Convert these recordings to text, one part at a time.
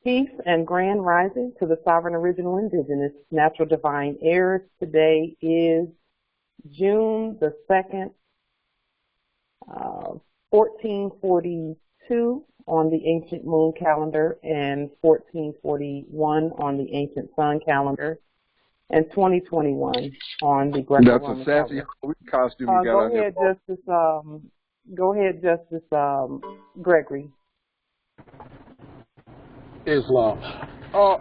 Peace and grand rising to the sovereign, original, indigenous, natural, divine heirs. Today is June the 2nd, 1442 on the ancient moon calendar and 1441 on the ancient sun calendar and 2021 on the Greco-Roman calendar. That's a sassy costume you got on your Go ahead, Justice Gregory. Islam. I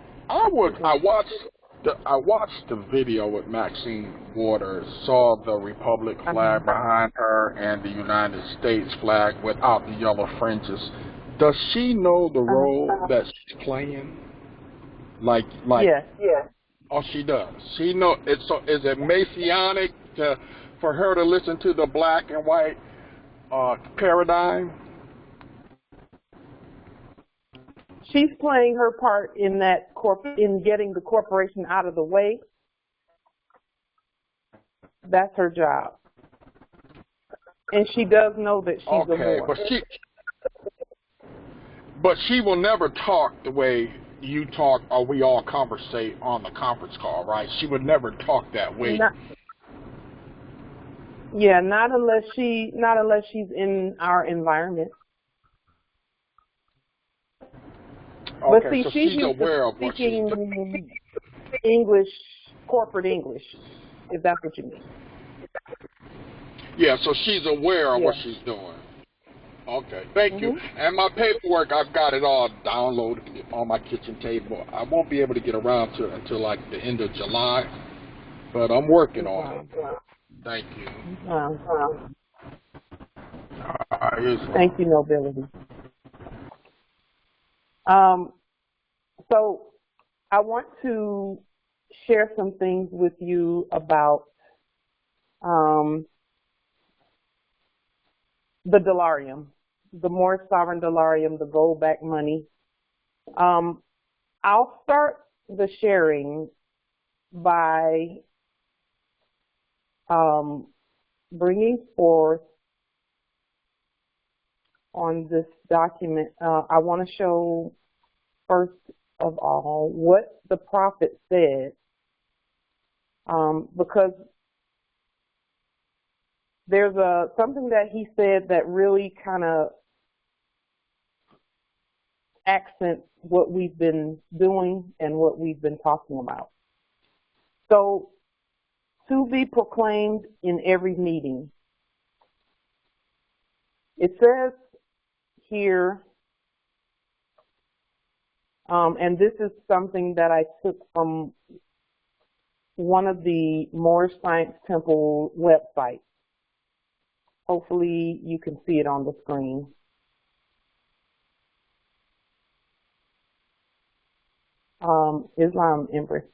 watched the video with Maxine Waters, saw the Republic flag behind her and the United States flag without the yellow fringes. Does she know the role that she's playing? Like yes. Oh, she does. She know it's so. Is it messianic for her to listen to the black and white paradigm? She's playing her part in that in getting the corporation out of the way. That's her job, and she does know that she's a Moor. But she will never talk the way you talk, or we all conversate on the conference call, right? She would never talk that way. Not unless she's in our environment. Okay, but see, so she's used aware to of what she's doing. English, corporate English, if that's what you mean. Yeah, so she's aware of what she's doing. Okay, thank you. And my paperwork, I've got it all downloaded on my kitchen table. I won't be able to get around to it until like the end of July, but I'm working on it. Thank you. Thank you, Nobility. So I want to share some things with you about the dollarium, the Moorish sovereign dollarium, the gold-backed money. I'll start the sharing by bringing forth on this document. I want to show first of all what the prophet said, because there's something that he said that really kind of accents what we've been doing and what we've been talking about. So, to be proclaimed in every meeting. It says here, and this is something that I took from one of the Moorish Science Temple websites. Hopefully you can see it on the screen. Islam Empress.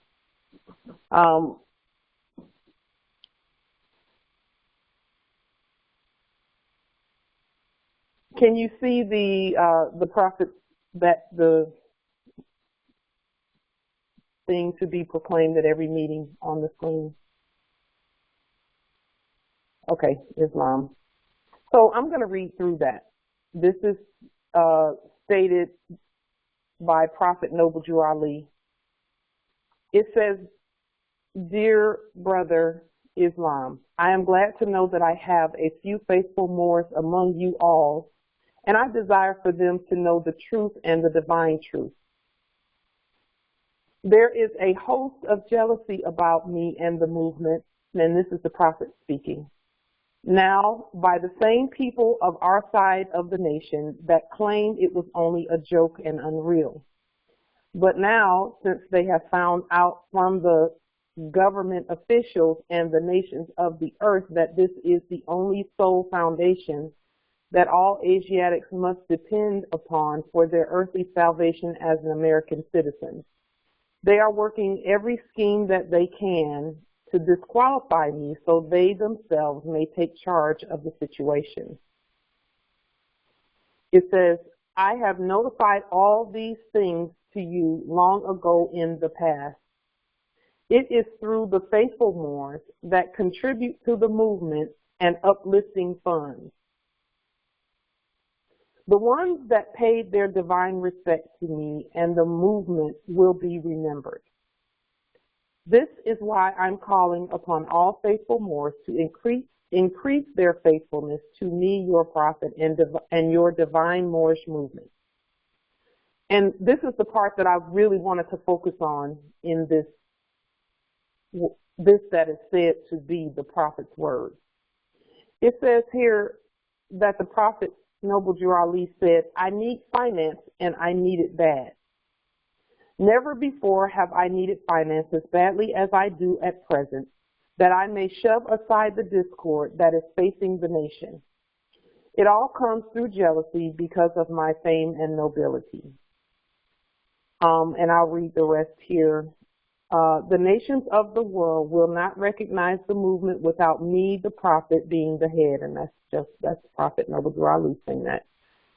Can you see the prophet, that the thing to be proclaimed at every meeting on the screen? Okay, Islam. So I'm going to read through that. This is stated by Prophet Noble Judicialle. It says, "Dear brother Islam, I am glad to know that I have a few faithful Moors among you all, and I desire for them to know the truth and the divine truth. There is a host of jealousy about me and the movement," and this is the prophet speaking, "now by the same people of our side of the nation that claimed it was only a joke and unreal. But now, since they have found out from the government officials and the nations of the earth that this is the only sole foundation that all Asiatics must depend upon for their earthly salvation as an American citizen, they are working every scheme that they can to disqualify me so they themselves may take charge of the situation." It says, "I have notified all these things to you long ago in the past. It is through the faithful Moors that contribute to the movement and uplifting funds. The ones that paid their divine respect to me and the movement will be remembered. This is why I'm calling upon all faithful Moors to increase their faithfulness to me, your prophet, and your divine Moorish movement. And this is the part that I really wanted to focus on in this that is said to be the prophet's word. It says here that the prophet, Noble Judicialle, said, I need finance and I need it bad. Never before have I needed finance as badly as I do at present, that I may shove aside the discord that is facing the nation. It all comes through jealousy because of my fame and nobility. And I'll read the rest here. The nations of the world will not recognize the movement without me, the prophet, being the head. And that's Prophet Noble Judicialle saying that.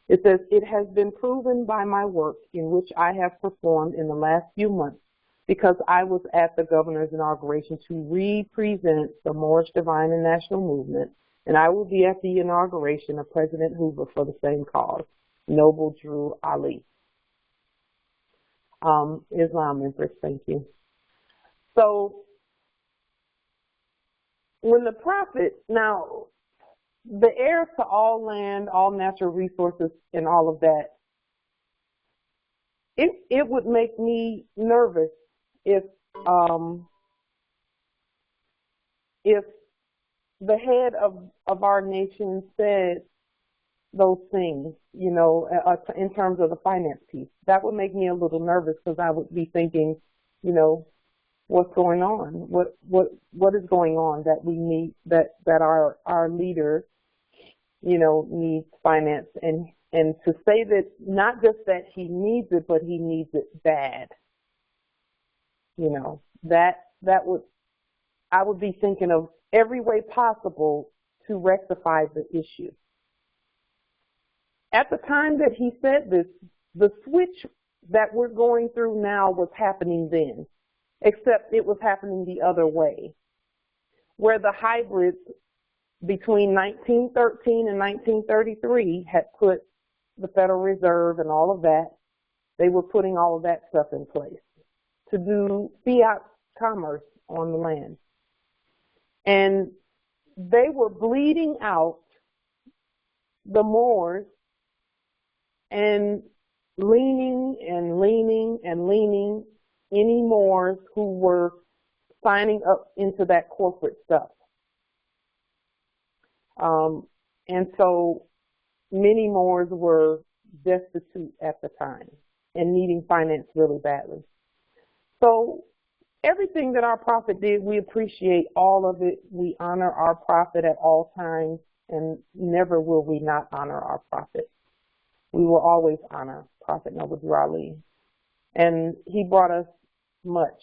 It says, it has been proven by my work in which I have performed in the last few months, because I was at the governor's inauguration to represent the Moorish divine and national movement, and I will be at the inauguration of President Hoover for the same cause. Noble Judicialle. Islam Empress, thank you. So, when the prophet, now, the heirs to all land, all natural resources, and all of that, it would make me nervous if the head of our nation said those things, you know, in terms of the finance piece. That would make me a little nervous, because I would be thinking, you know, what's going on? What is going on that we need, that our leader, you know, needs finance, and to say that not just that he needs it, but he needs it bad. You know, I would be thinking of every way possible to rectify the issue. At the time that he said this, the switch that we're going through now was happening then, except it was happening the other way, where the hybrids between 1913 and 1933 had put the Federal Reserve and all of that. They were putting all of that stuff in place to do fiat commerce on the land. And they were bleeding out the Moors and leaning any Moors who were signing up into that corporate stuff. And so many Moors were destitute at the time and needing finance really badly. So everything that our prophet did, we appreciate all of it. We honor our prophet at all times, and never will we not honor our prophet. We will always honor Prophet Noble Judicialle. And he brought us much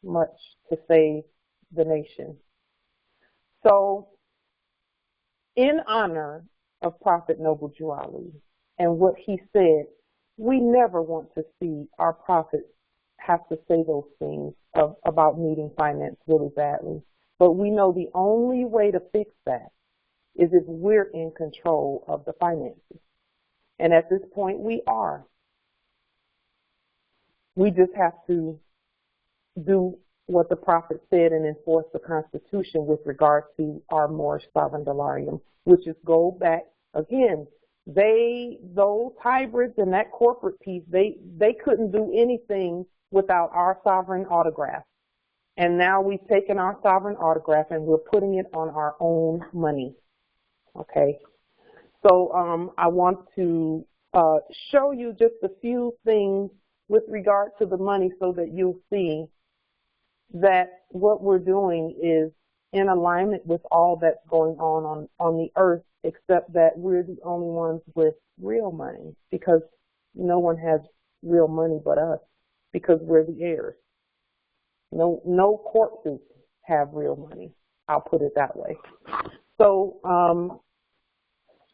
to save the nation. So, in honor of Prophet Noble Judicialle and what he said, we never want to see our prophet have to say those things about needing finance really badly. But we know the only way to fix that is if we're in control of the finances. And at this point, we are. We just have to do what the prophet said and enforce the Constitution with regard to our Moorish sovereign delarium, which is go back again. Those hybrids and that corporate piece, they couldn't do anything without our sovereign autograph. And now we've taken our sovereign autograph and we're putting it on our own money. Okay. So I want to show you just a few things with regard to the money so that you'll see that what we're doing is in alignment with all that's going on the earth, except that we're the only ones with real money, because no one has real money but us, because we're the heirs. No corpses have real money. I'll put it that way. So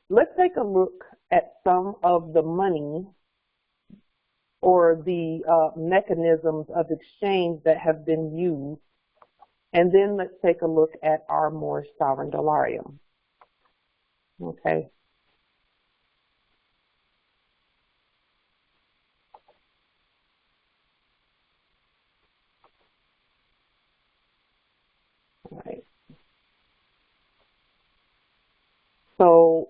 let's take a look at some of the money or the mechanisms of exchange that have been used. And then let's take a look at our Moorish sovereign delarium. Okay. So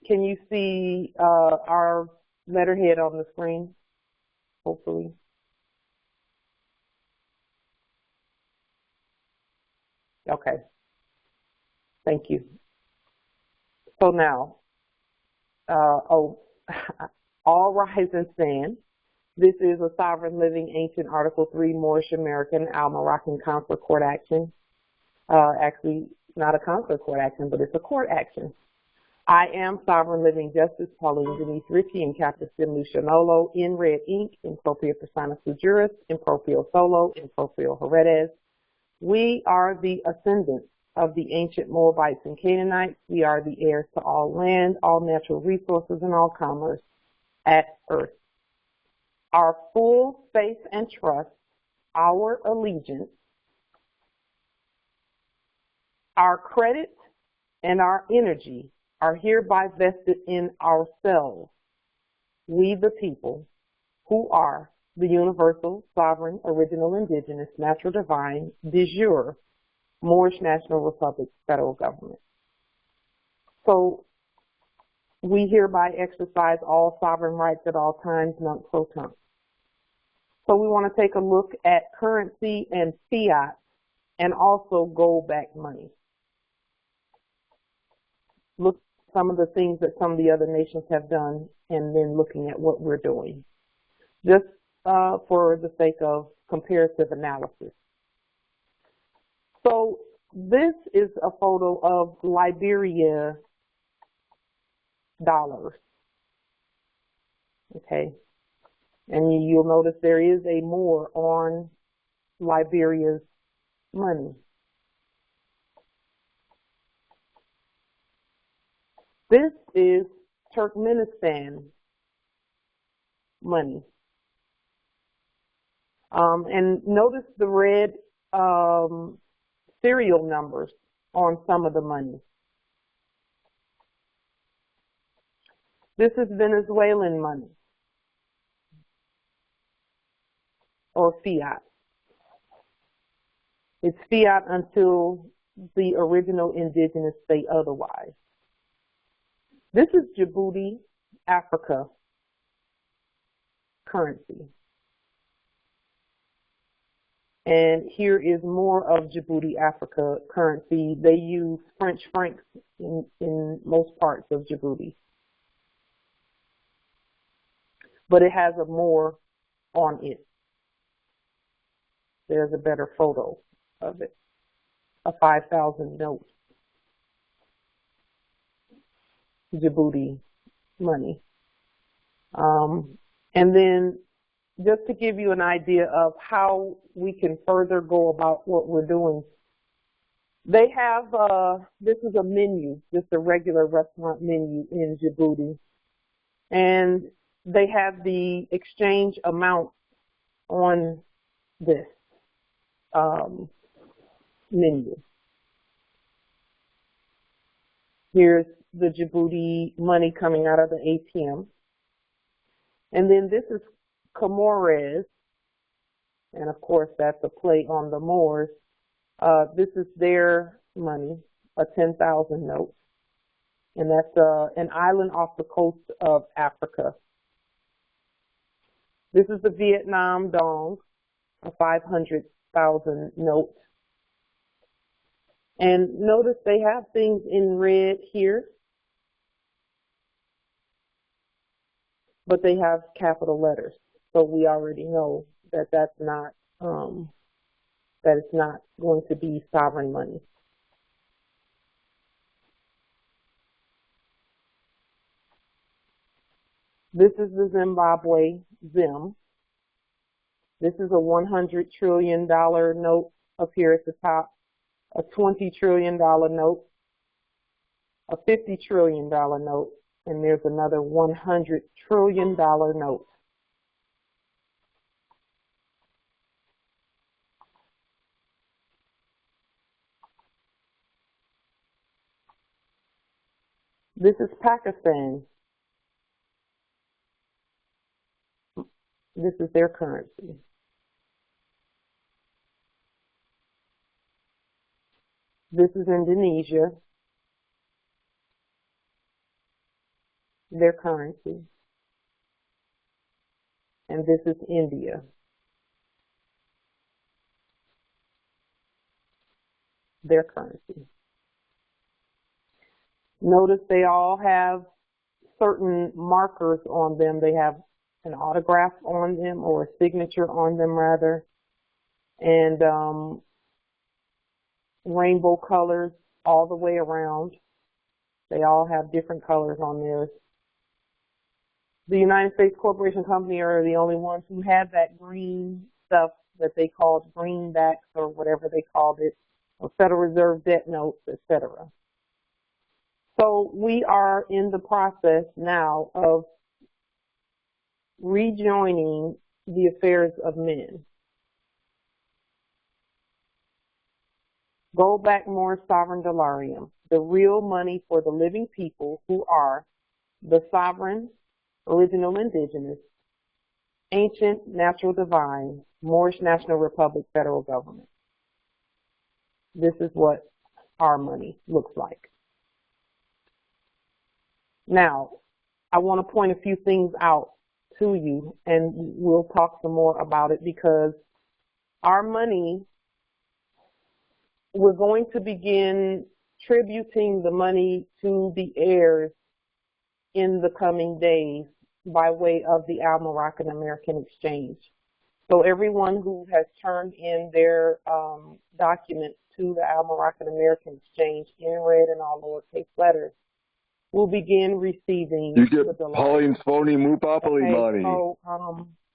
can you see our letterhead on the screen, hopefully? Okay, thank you. So now, all rise and stand. This is a sovereign living ancient Article 3 Moorish American Al-Moroccan consular court action. Actually, not a consular court action, but it's a court action. I am sovereign living justice Pauline Denise Ritchie in capitis diminutio nolo in red ink in propria persona sui juris in proprio solo in proprio heredes. We are the ascendants of the ancient Moabites and Canaanites. We are the heirs to all land, all natural resources, and all commerce at earth. Our full faith and trust, our allegiance, our credit, and our energy are hereby vested in ourselves, we the people, who are the universal, sovereign, original, indigenous, natural, divine, de jure, Moorish National Republic federal government. So we hereby exercise all sovereign rights at all times, nunc pro tunc. So we want to take a look at currency and fiat and also gold-backed money. Look at some of the things that some of the other nations have done and then looking at what we're doing. Just for the sake of comparative analysis. So this is a photo of Liberia dollars. Okay. And you'll notice there is a Moor on Liberia's money. This is Turkmenistan money. And notice the red serial numbers on some of the money. This is Venezuelan money, or fiat. It's fiat until the original indigenous say otherwise. This is Djibouti, Africa currency. And here is more of Djibouti, Africa currency. They use French francs in most parts of Djibouti. But it has a more on it. There's a better photo of it. A 5,000 note. Djibouti money. And then just to give you an idea of how we can further go about what we're doing, they have, this is a menu, just a regular restaurant menu in Djibouti. And they have the exchange amount on this menu. Here's the Djibouti money coming out of the ATM. And then this is Comores, and of course that's a play on the Moors. This is their money, a 10,000 note. And that's an island off the coast of Africa. This is the Vietnam dong, a 500,000 note. And notice they have things in red here, but they have capital letters. So we already know that that's not, that it's not going to be sovereign money. This is the Zimbabwe Zim. This is a $100 trillion note up here at the top, a $20 trillion note, a $50 trillion note, and there's another $100 trillion note. This is Pakistan. This is their currency. This is Indonesia. their currency. And this is India. Their currency. Notice they all have certain markers on them. They have an autograph on them, or a signature on them rather, and rainbow colors all the way around. They all have different colors on theirs. The United States Corporation Company are the only ones who have that green stuff that they called greenbacks or whatever they called it, or Federal Reserve debt notes, etc. So we are in the process now of rejoining the affairs of men. Gold back Moorish sovereign dollarium, the real money for the living people who are the sovereign, original indigenous, ancient, natural divine, Moorish national republic federal government. This is what our money looks like. Now, I want to point a few things out to you, and we'll talk some more about it, because our money, we're going to begin tributing the money to the heirs in the coming days by way of the Moroccan American Exchange. So everyone who has turned in their documents to the Moroccan American Exchange in red and all lowercase letters will begin receiving. You get Pauline's phony moopopoly money. So,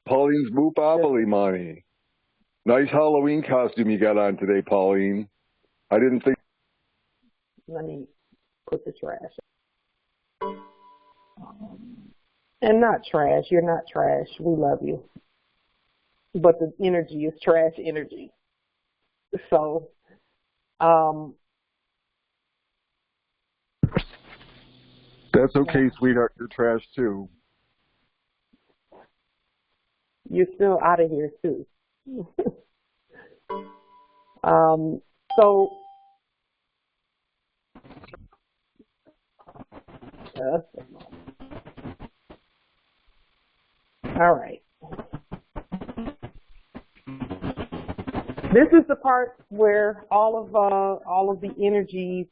Pauline's moopopoly money. Nice Halloween costume you got on today, Pauline. I didn't think. Let me put the trash. And not trash. You're not trash. We love you. But the energy is trash energy. So, that's okay, sweetheart. You're trash too. You're still out of here too. So, all right. This is the part where all of the energy,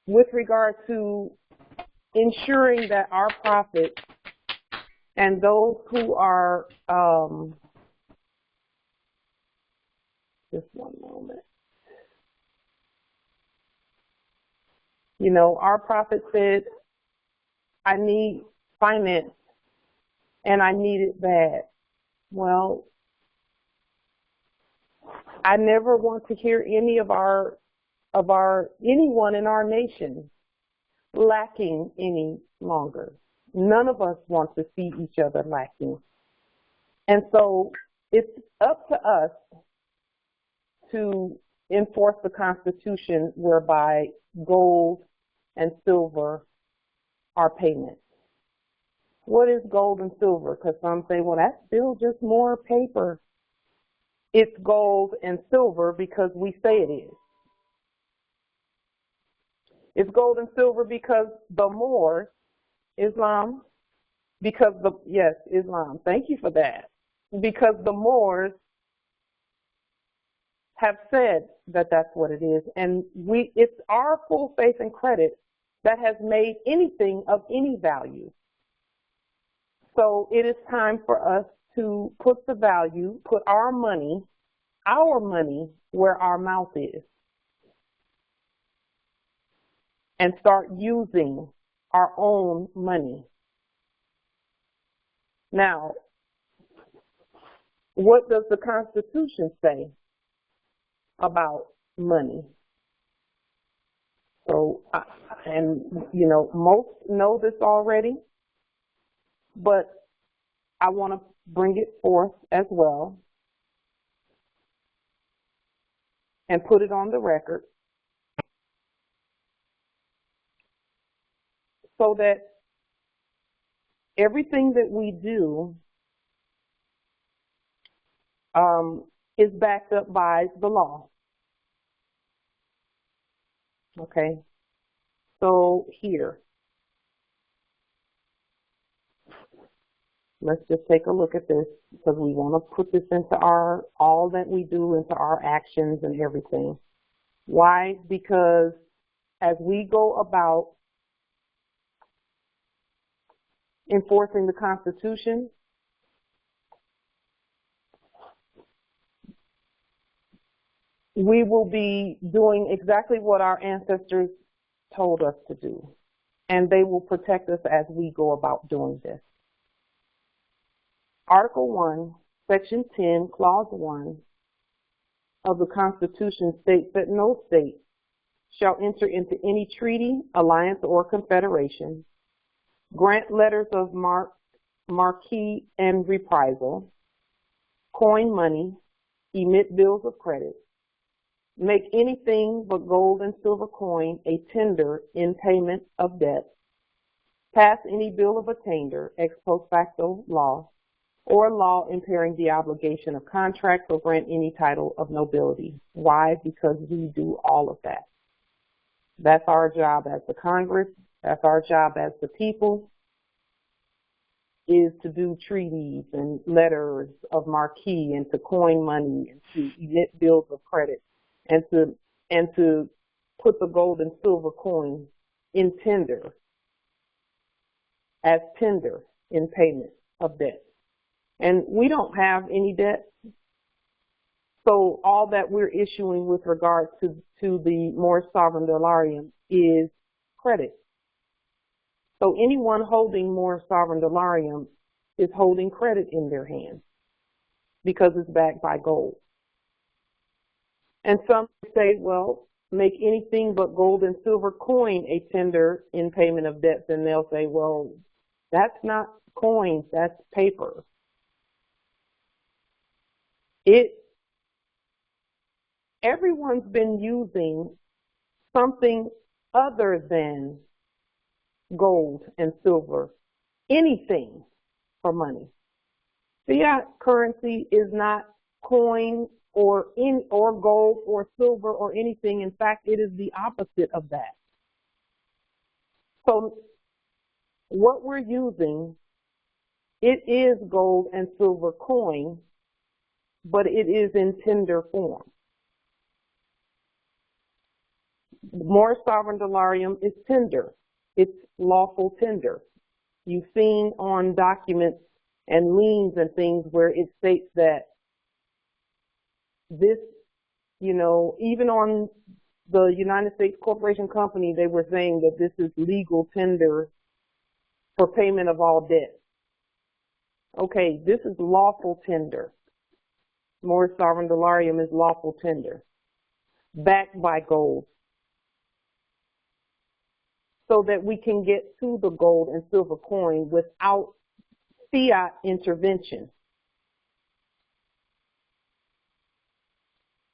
with regard to ensuring that our profits and those who are, just one moment. You know, our prophet said, I need finance and I need it bad. Well, I never want to hear any of anyone in our nation lacking any longer. None of us want to see each other lacking. And so it's up to us to enforce the Constitution whereby gold and silver are payments. What is gold and silver? Because some say, well, that's still just more paper. It's gold and silver because we say it is. It's gold and silver because the Moors, Islam, Islam. Thank you for that. Because the Moors have said that that's what it is, and it's our full faith and credit that has made anything of any value. So it is time for us to put our money where our mouth is, and start using our own money. Now, what does the Constitution say about money? So, and you know, most know this already, but I want to bring it forth as well and put it on the record so that everything that we do is backed up by the law. Okay, so here, Let's just take a look at this because we want to put this into all that we do into our actions and everything. Why? Because as we go about enforcing the Constitution, we will be doing exactly what our ancestors told us to do, and they will protect us as we go about doing this. Article 1, Section 10, Clause 1 of the Constitution states that no state shall enter into any treaty, alliance, or confederation, grant letters of marque and reprisal, coin money, emit bills of credit, make anything but gold and silver coin a tender in payment of debt, pass any bill of attainder, ex post facto law, or law impairing the obligation of contracts or grant any title of nobility. Why? Because we do all of that. That's our job as the Congress. That's our job as the people, is to do treaties and letters of marque and to coin money and to emit bills of credit and to put the gold and silver coin in tender, as tender in payment of debt. And we don't have any debt. So all that we're issuing with regard to the Moorish sovereign dollarium is credit. So anyone holding Moorish sovereign dollarium is holding credit in their hands because it's backed by gold. And some say, well, make anything but gold and silver coin a tender in payment of debts. And they'll say, well, that's not coins, that's paper. Everyone's been using something other than gold and silver, anything for money. Fiat currency is not coin or gold or silver or anything. In fact, it is the opposite of that. So what we're using, it is gold and silver coin, but it is in tender form. Moorish sovereign dollarium is tender. It's lawful tender. You've seen on documents and liens and things where it states that this, even on the United States Corporation Company, they were saying that this is legal tender for payment of all debt. Okay, this is lawful tender. Moorish sovereign dollarium is lawful tender, backed by gold, so that we can get to the gold and silver coin without fiat intervention.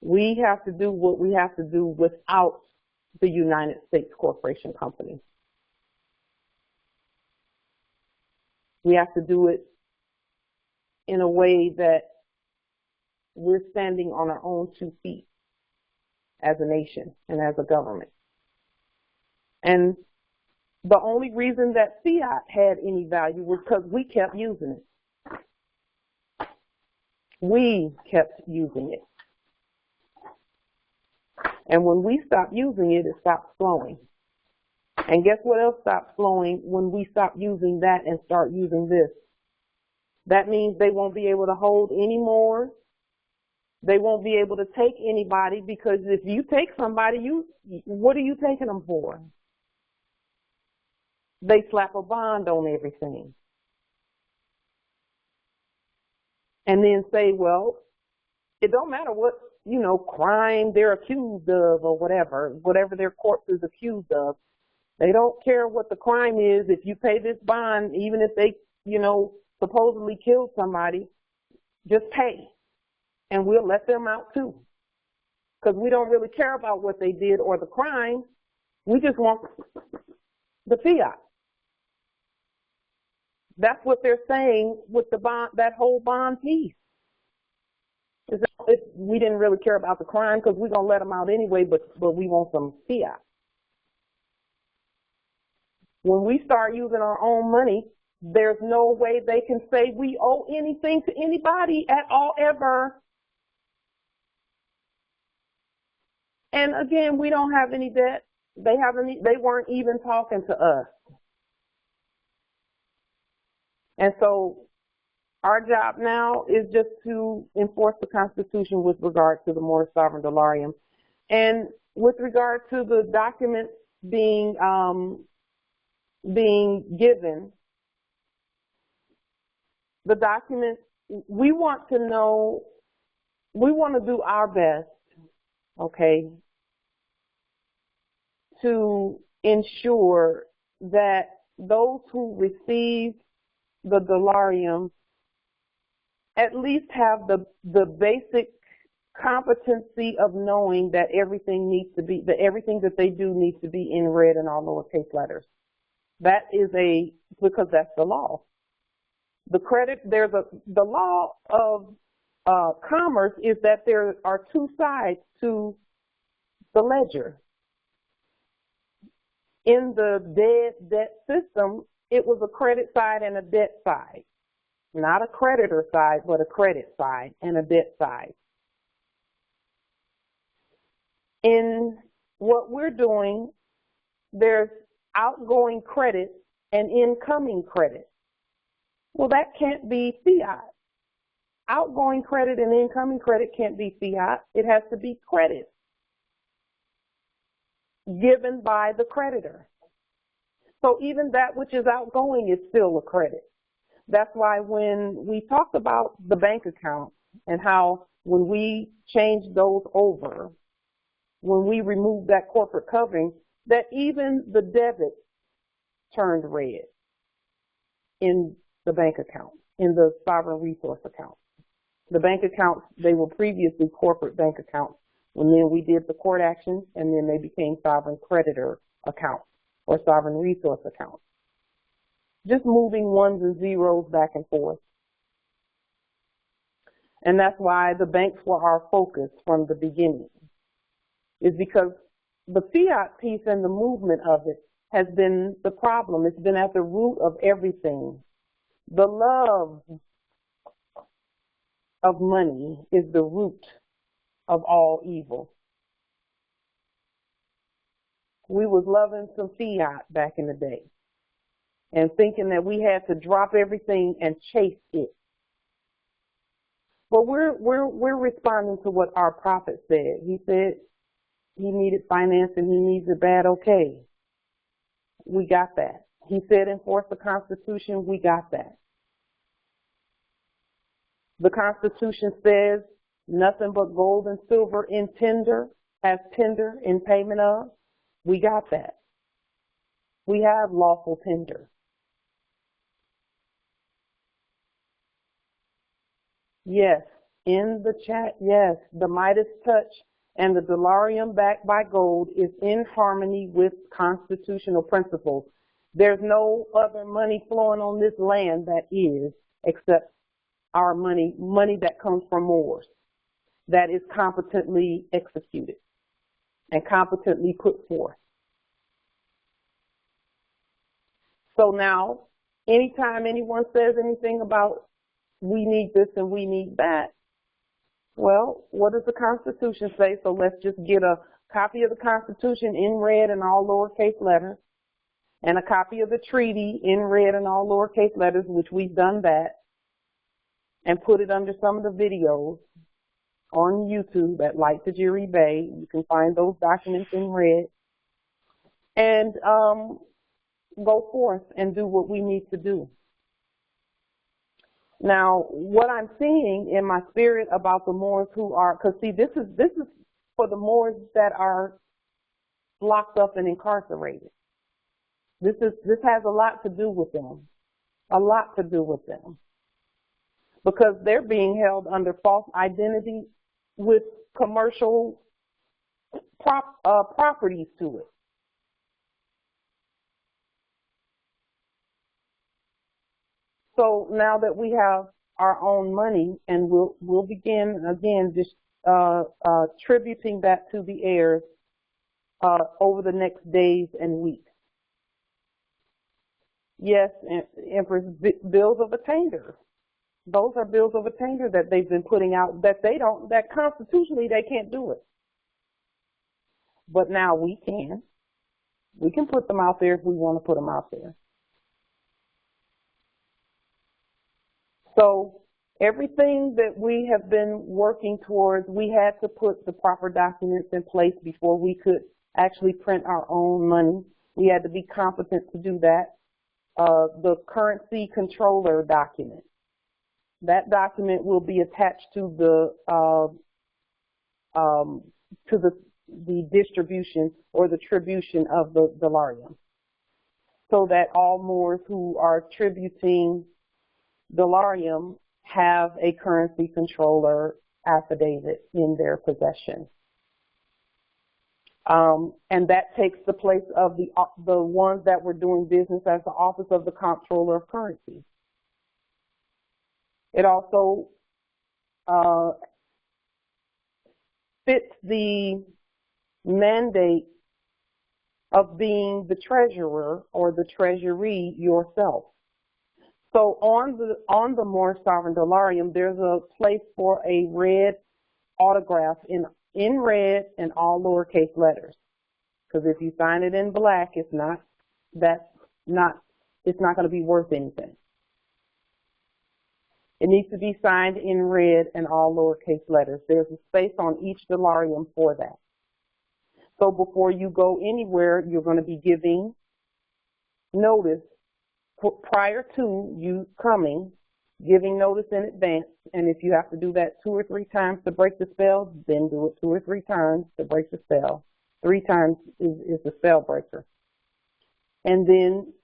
We have to do what we have to do without the United States Corporation Company. We have to do it in a way that we're standing on our own 2 feet as a nation and as a government. And the only reason that fiat had any value was because we kept using it. We kept using it. And when we stopped using it, it stopped flowing. And guess what else stopped flowing when we stop using that and start using this? That means they won't be able to hold anymore. They won't be able to take anybody, because if you take somebody, what are you taking them for? They slap a bond on everything. And then say, well, it don't matter what, crime they're accused of or whatever their corpse is accused of. They don't care what the crime is. If you pay this bond, even if they, supposedly killed somebody, just pay. And we'll let them out too. Because we don't really care about what they did or the crime. We just want the fiat. That's what they're saying with the bond, that whole bond piece. We didn't really care about the crime because we're going to let them out anyway, but we want some fiat. When we start using our own money There's no way they can say we owe anything to anybody at all ever. And again, we don't have any debt. They weren't even talking to us. And so our job now is just to enforce the Constitution with regard to the Moorish sovereign dollarium. And with regard to the documents being given, the documents, we want to know, we want to do our best, okay, to ensure that those who receive the dollarium at least have the basic competency of knowing that everything needs to be, that everything that they do needs to be in red and all lowercase letters. That is because that's the law. The law of commerce is that there are two sides to the ledger. In the debt system, it was a credit side and a debt side. Not a creditor side, but a credit side and a debt side. In what we're doing, there's outgoing credit and incoming credit. Well, that can't be fiat. Outgoing credit and incoming credit can't be fiat. It has to be credit given by the creditor. So even that which is outgoing is still a credit. That's why when we talked about the bank account and how when we changed those over, when we removed that corporate covering, that even the debit turned red in the bank account, in the sovereign resource account. The bank accounts, they were previously corporate bank accounts, and then we did the court actions, and then they became sovereign creditor accounts or sovereign resource accounts. Just moving ones and zeros back and forth. And that's why the banks were our focus from the beginning, is because the fiat piece and the movement of it has been the problem. It's been at the root of everything. The love of money is the root of all evil. We was loving some fiat back in the day and thinking that we had to drop everything and chase it. But we're responding to what our prophet said. He said he needed finance and he needs it bad. Okay, we got that. He said enforce the Constitution. We got that. The Constitution says nothing but gold and silver in tender, as tender in payment of. We got that. We have lawful tender. Yes, in the chat, yes, the Midas touch and the dollarium backed by gold is in harmony with constitutional principles. There's no other money flowing on this land that is, except our money that comes from Moors, that is competently executed and competently put forth. So now, anytime anyone says anything about we need this and we need that, well, what does the Constitution say? So let's just get a copy of the Constitution in red and all lowercase letters, and a copy of the treaty in red and all lowercase letters, which we've done that, and put it under some of the videos on YouTube at Light to Jiri Bay. You can find those documents in red. And go forth and do what we need to do. Now, what I'm seeing in my spirit about the Moors who are, because see, this is for the Moors that are locked up and incarcerated. This has a lot to do with them, a lot to do with them, because they're being held under false identity with commercial properties to it. So now that we have our own money, and we'll begin again just tributing that to the heirs over the next days and weeks. Yes, Empress, bills of attainder. Those are bills of attainder that they've been putting out that that constitutionally they can't do it. But now we can. We can put them out there if we want to put them out there. So everything that we have been working towards, we had to put the proper documents in place before we could actually print our own money. We had to be competent to do that. The currency controller document. That document will be attached to the distribution or the tribution of the dollarium, so that all Moors who are tributing dollarium have a currency controller affidavit in their possession. And that takes the place of the ones that were doing business as the Office of the Comptroller of Currency. It also fits the mandate of being the treasurer or the treasury yourself. So on the Moorish sovereign dollarium, there's a place for a red autograph in red and all lowercase letters. Because if you sign it in black, it's not going to be worth anything. It needs to be signed in red and all lowercase letters. There's a space on each dollarium for that. So before you go anywhere, you're going to be giving notice prior to you coming, giving notice in advance. And if you have to do that 2 or 3 times to break the spell, then do it 2 or 3 times to break the spell. 3 times is the spell breaker. And then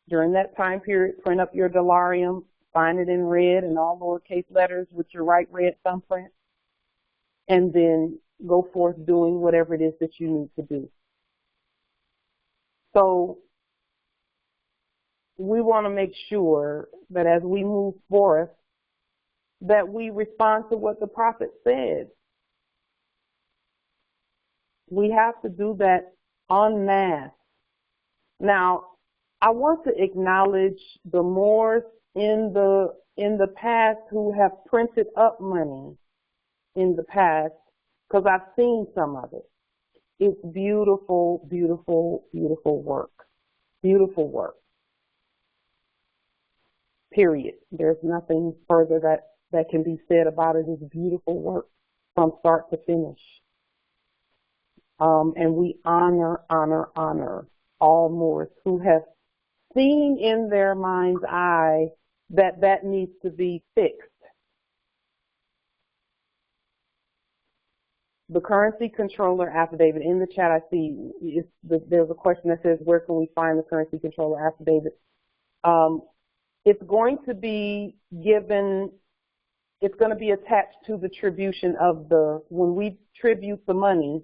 during that time period, print up your dollarium, sign it in red and all lowercase letters with your right red thumbprint, and then go forth doing whatever it is that you need to do. So we want to make sure that as we move forth, that we respond to what the prophet said. We have to do that en masse. Now, I want to acknowledge the Moors in the past who have printed up money in the past, because I've seen some of it. It's beautiful, beautiful, beautiful work. Beautiful work. Period. There's nothing further that can be said about it. It's beautiful work from start to finish. And we honor all Moors who have seen in their mind's eye that needs to be fixed. The currency controller affidavit, in the chat I see there's a question that says, where can we find the currency controller affidavit? It's going to be given, it's going to be attached to the tribution of when we tribute the money,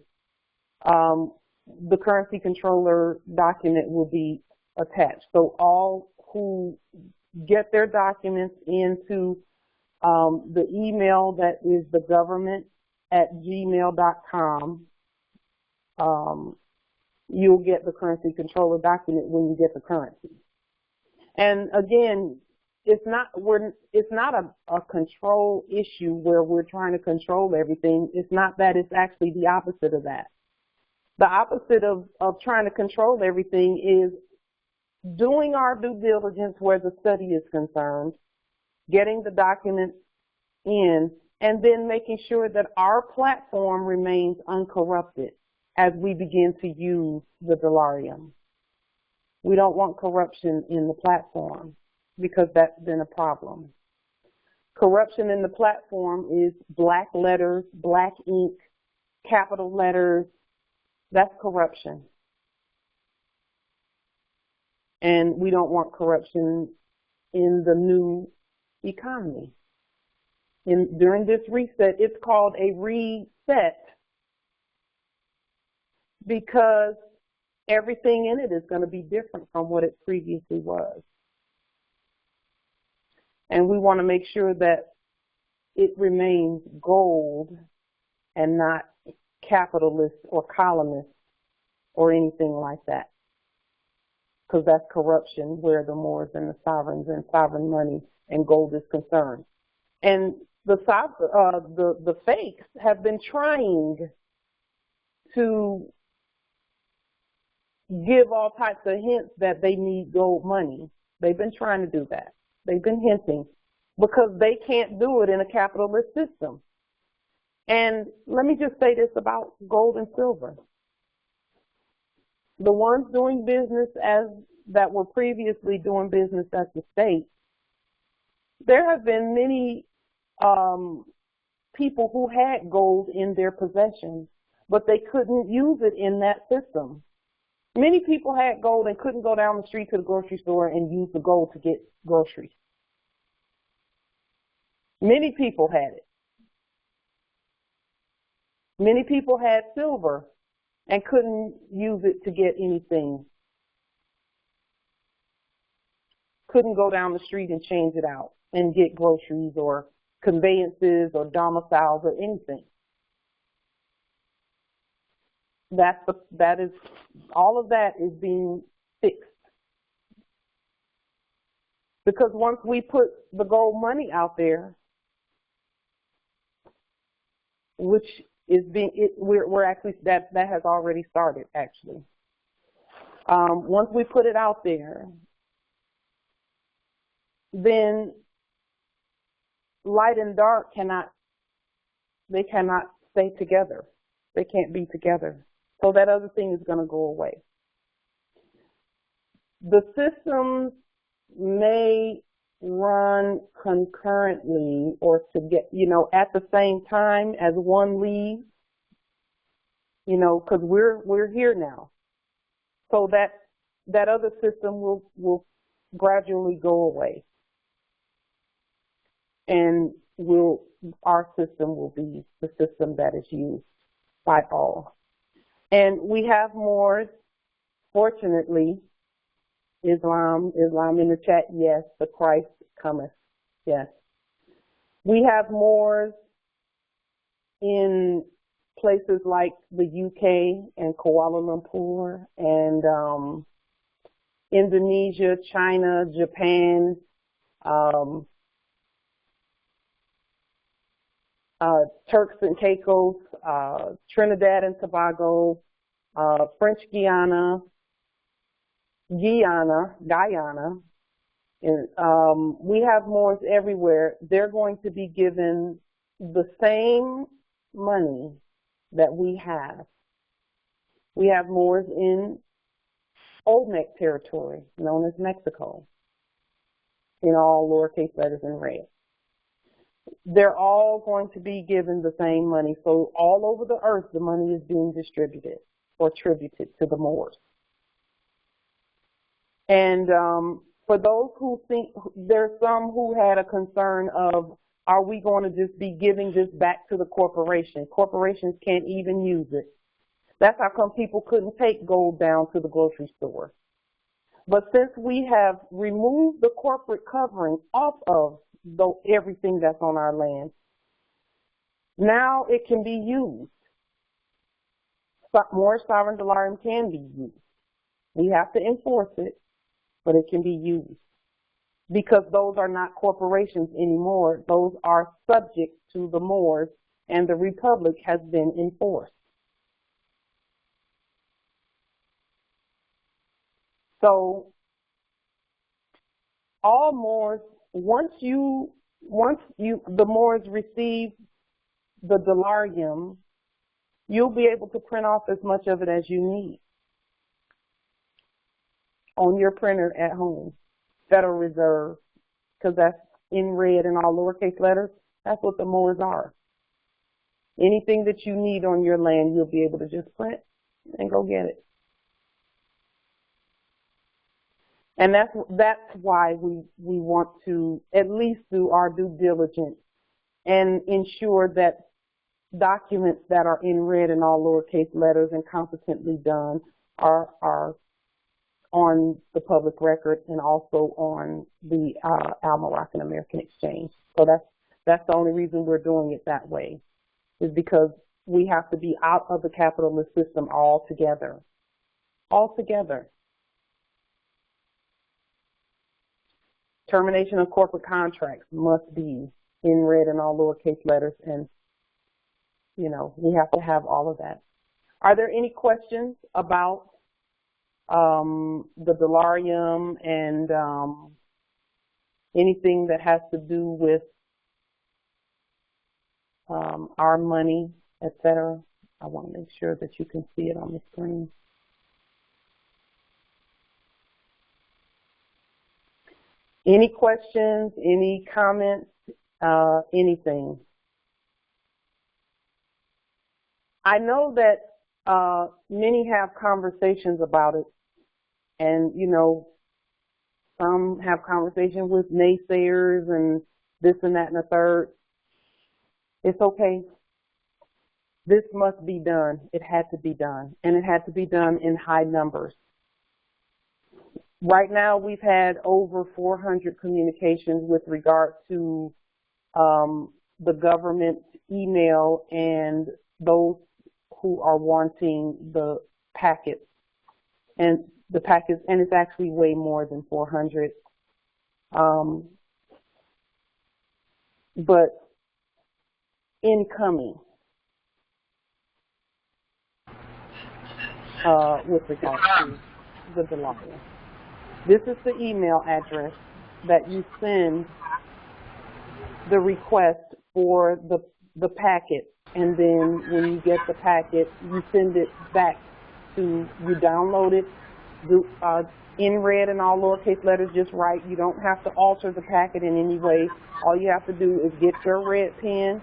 the currency controller document will be attached. So all who get their documents into the email that is the government@gmail.com, you'll get the currency controller document when you get the currency. And again, it's not a control issue where we're trying to control everything. It's not that. It's actually the opposite of that. The opposite of trying to control everything is doing our due diligence where the study is concerned, getting the documents in, and then making sure that our platform remains uncorrupted as we begin to use the dollarium. We don't want corruption in the platform because that's been a problem. Corruption in the platform is black letters, black ink, capital letters. That's corruption. And we don't want corruption in the new economy. During this reset, it's called a reset because everything in it is going to be different from what it previously was. And we want to make sure that it remains gold and not capitalist or columnist or anything like that. because that's corruption where the Moors and the sovereigns and sovereign money and gold is concerned. And the fakes have been trying to give all types of hints that they need gold money. They've been trying to do that. They've been hinting because they can't do it in a capitalist system. And let me just say this about gold and silver. The ones doing business that were previously doing business as the state, there have been many people who had gold in their possession, but they couldn't use it in that system. Many people had gold and couldn't go down the street to the grocery store and use the gold to get groceries. Many people had it. Many people had silver and couldn't use it to get anything. Couldn't go down the street and change it out and get groceries or conveyances or domiciles or anything. All of that is being fixed. Because once we put the gold money out there, which is we're actually, that has already started actually. Once we put it out there, then light and dark cannot stay together. They can't be together. So that other thing is going to go away. The systems may run concurrently or at the same time as one leaves, because we're here now. So that other system will gradually go away. And our system will be the system that is used by all. And we have Moors, fortunately, Islam in the chat, yes, the Christ cometh, yes. We have Moors in places like the UK and Kuala Lumpur and Indonesia, China, Japan, Turks and Caicos, Trinidad and Tobago, French Guyana, and we have Moors everywhere. They're going to be given the same money that we have. We have Moors in Olmec territory, known as Mexico, in all lowercase letters in red. They're all going to be given the same money. So all over the earth, the money is being distributed or attributed to the Moors. And for those who think, there's some who had a concern of, are we going to just be giving this back to the corporation? Corporations can't even use it. That's how come people couldn't take gold down to the grocery store. But since we have removed the corporate covering off of everything that's on our land, now it can be used. More sovereign delirium can be used. We have to enforce it, but it can be used. Because those are not corporations anymore. Those are subject to the Moors, and the Republic has been enforced. So all Moors, once the Moors receive the delirium, you'll be able to print off as much of it as you need on your printer at home. Federal Reserve, because that's in red in all lowercase letters. That's what the Moors are. Anything that you need on your land, you'll be able to just print and go get it. And that's why we want to at least do our due diligence and ensure that documents that are in red in all lowercase letters and competently done are on the public record and also on the Al-Moroccan American Exchange. So that's the only reason we're doing it that way, is because we have to be out of the capitalist system altogether. Altogether. Termination of corporate contracts must be in red and all lowercase letters, and, you know, we have to have all of that. Are there any questions about the Dollarium and anything that has to do with our money, etc.? I want to make sure that you can see it on the screen. Any questions, any comments, anything? I know that many have conversations about it, and, you know, some have conversations with naysayers and this and that and the third. It's okay. This must be done. It had to be done, and it had to be done in high numbers. Right now, we've had over 400 communications with regard to the government email and those who are wanting the packets. And the packets, and it's actually way more than 400. But incoming with regard to the Dollarium. This is the email address that you send the request for the packet, and then when you get the packet, you send it back to, you download it, in red and all lowercase letters, just right. You don't have to alter the packet in any way. All you have to do is get your red pen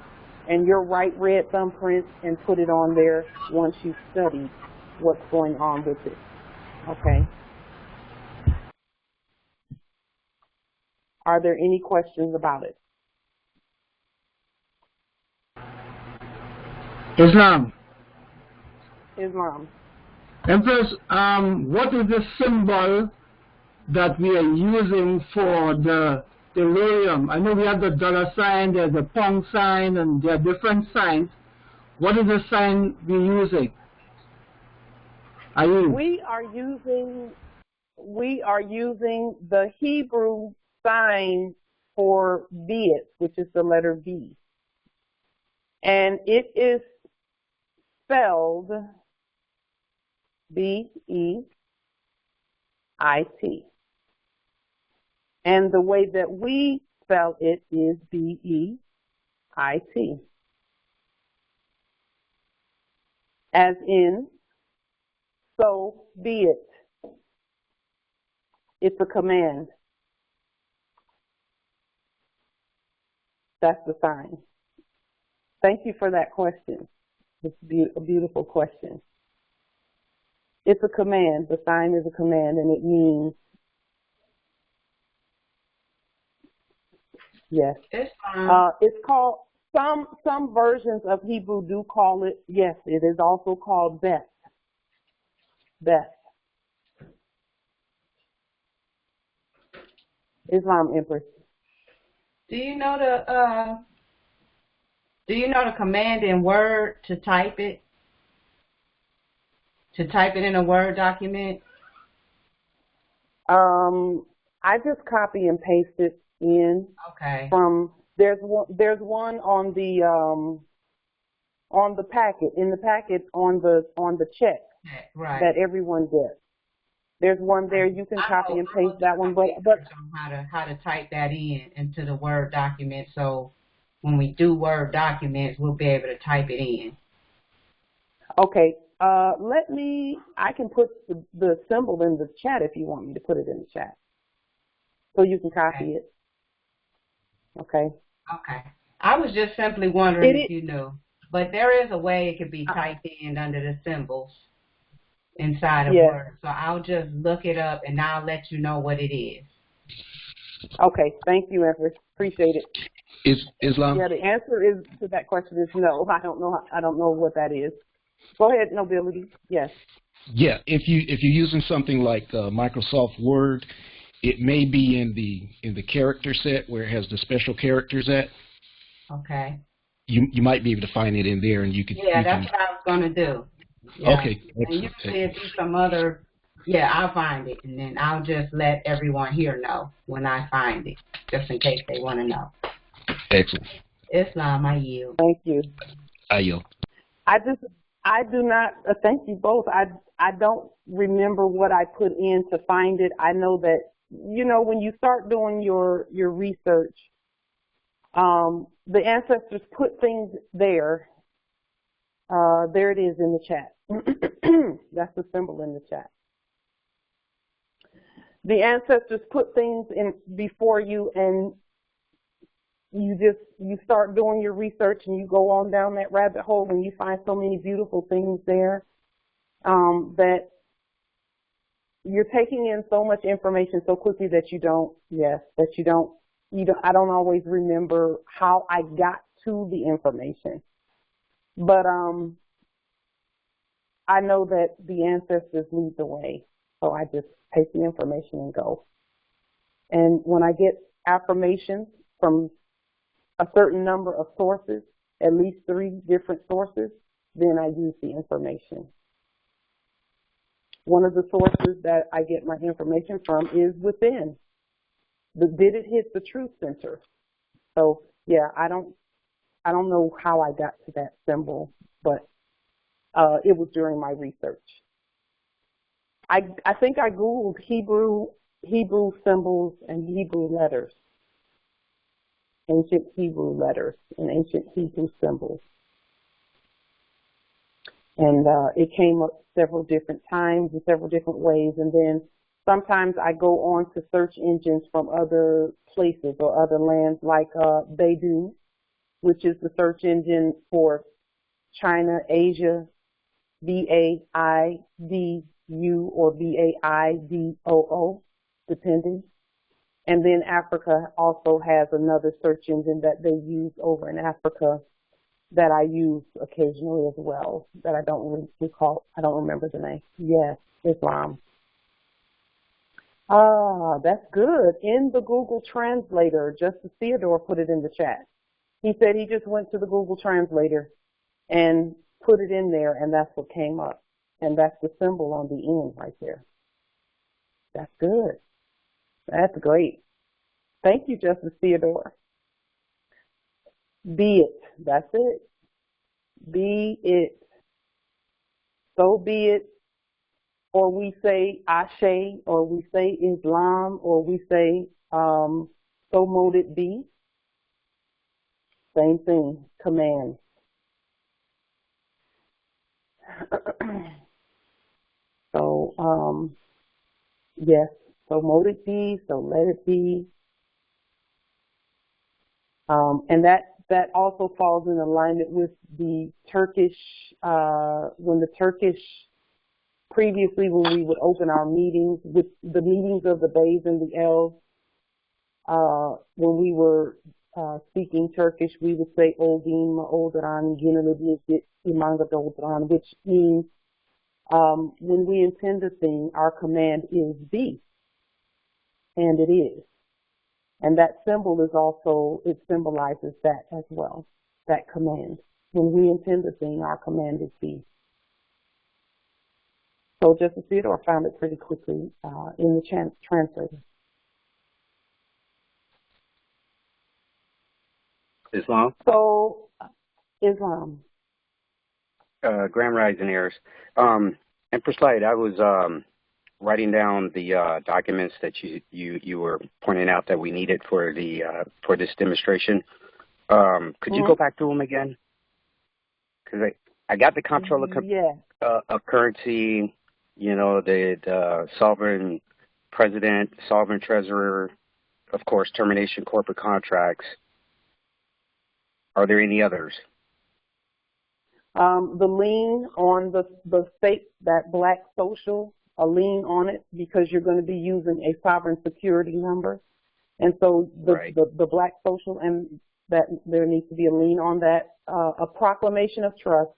and your right red thumbprint and put it on there once you've studied what's going on with it. Okay? Are there any questions about it? Islam. Islam. Empress, what is the symbol that we are using for the Dollarium? I know we have the dollar sign, there's the pound sign, and there are different signs. What is the sign we're using? We are using the Hebrew sign for it, which is the letter V. And it is spelled B-E-I-T. And the way that we spell it is B-E-I-T. As in, so be it. It's a command. That's the sign. Thank you for that question. It's a beautiful question. It's a command. The sign is a command, and it means yes. It's called, some versions of Hebrew do call it, yes, it is also called Beth. Beth. Islam Empress. Do you know the command in Word to type it? To type it in a Word document? I just copy and paste it in. Okay. From there's one on the packet, in the packet on the check, right, that everyone gets. There's one there. You can copy and paste that one, but how to type that into the Word document, so when we do Word documents, we'll be able to type it in. Okay. I can put the symbol in the chat if you want me to put it in the chat, so you can copy it. Okay. Okay. I was just simply wondering if you knew, but there is a way it could be typed in under the symbols inside of Word. So I'll just look it up and I'll let you know what it is. Okay, thank you, Empress. Appreciate it. Is Islam? Yeah, the answer is to that question is no. I don't know what that is. Go ahead, Nobility. Yes. Yeah, if you're using something like Microsoft Word, it may be in the character set where it has the special characters at. Okay. You might be able to find it in there, and you could. Yeah, that's what I was going to do. Yeah. Okay. And usually it's some other Yeah, I'll find it, and then I'll just let everyone here know when I find it, just in case they want to know. Excellent. Islam, I yield. Thank you. I yield. I do not, thank you both. I don't remember what I put in to find it. I know that, you know, when you start doing your research, the ancestors put things there. There it is in the chat. That's the symbol in the chat. The ancestors put things in before you, and you start doing your research, and you go on down that rabbit hole, and you find so many beautiful things there that you're taking in so much information so quickly that I don't always remember how I got to the information. But I know that the ancestors lead the way, so I just take the information and go. And when I get affirmations from a certain number of sources, at least 3 different sources, then I use the information. One of the sources that I get my information from is within. Did it hit the truth center? So yeah, I don't know how I got to that symbol, but it was during my research. I think I Googled Hebrew symbols and Hebrew letters, ancient Hebrew letters and ancient Hebrew symbols. And it came up several different times in several different ways. And then sometimes I go on to search engines from other places or other lands, like Baidu, which is the search engine for China, Asia, B-A-I-D-U or B-A-I-D-O-O, depending. And then Africa also has another search engine that they use over in Africa that I use occasionally as well, that I don't recall, I don't remember the name. Yes, Islam. Ah, that's good. In the Google Translator, Justice Theodore put it in the chat. He said he just went to the Google Translator and put it in there, and that's what came up. And that's the symbol on the end right there. That's good. That's great. Thank you, Justice Theodore. Be it. That's it. Be it. So be it. Or we say Ashe, or we say Islam, or we say so mote it be. Same thing. Command. So, yes. So mote it be. So let it be. And that also falls in alignment with the Turkish, when the Turkish, previously when we would open our meetings, with the meetings of the beys and the elves, when we were speaking Turkish, we would say Oldin Olduran, Ginelidit Imanga Dolduran, which means when we intend a thing, our command is be. And it is. And that symbol is also, it symbolizes that as well, that command. When we intend a thing, our command is be. So Justice Theodore found it pretty quickly in the translator. Islam? So, Islam. Grand Rising Heirs. Empress Light, I was writing down the documents that you were pointing out that we needed for the for this demonstration. Could you go back to them again? Because I got the comptroller of currency, you know, the sovereign president, sovereign treasurer, of course, termination corporate contracts. Are there any others? The lien on the state, that black social, a lien on it, because you're going to be using a sovereign security number. And so the black social, and that there needs to be a lien on that, a proclamation of trust.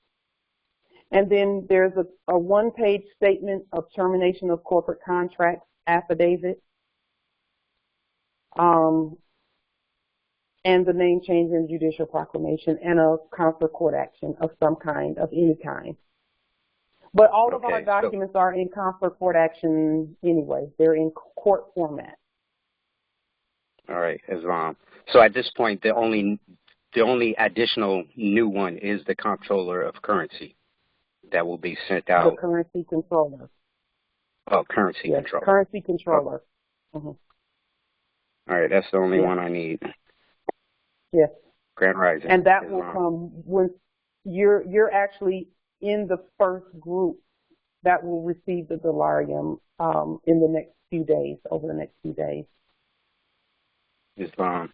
And then there's a one-page statement of termination of corporate contracts, affidavit, and the name change in judicial proclamation, and a consular court action of some kind, of any kind. But all of our Okay, documents are in consular court action anyway. They're in court format. All right, so at this point, the only additional new one is the comptroller of currency that will be sent out. The currency controller. Oh, currency Yes, controller. currency controller. Oh. All right, that's the only one I need. Yes. Grand Rising. And that will come when you're actually in the first group that will receive the dollarium in the next few days, over the next few days. Islam.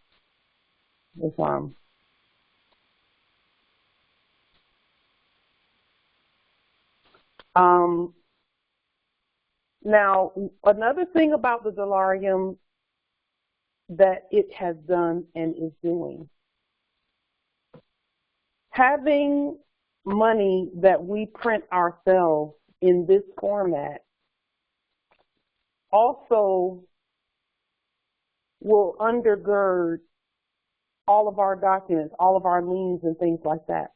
Now, another thing about the dollarium that it has done and is doing, having money that we print ourselves in this format also will undergird all of our documents, all of our liens and things like that.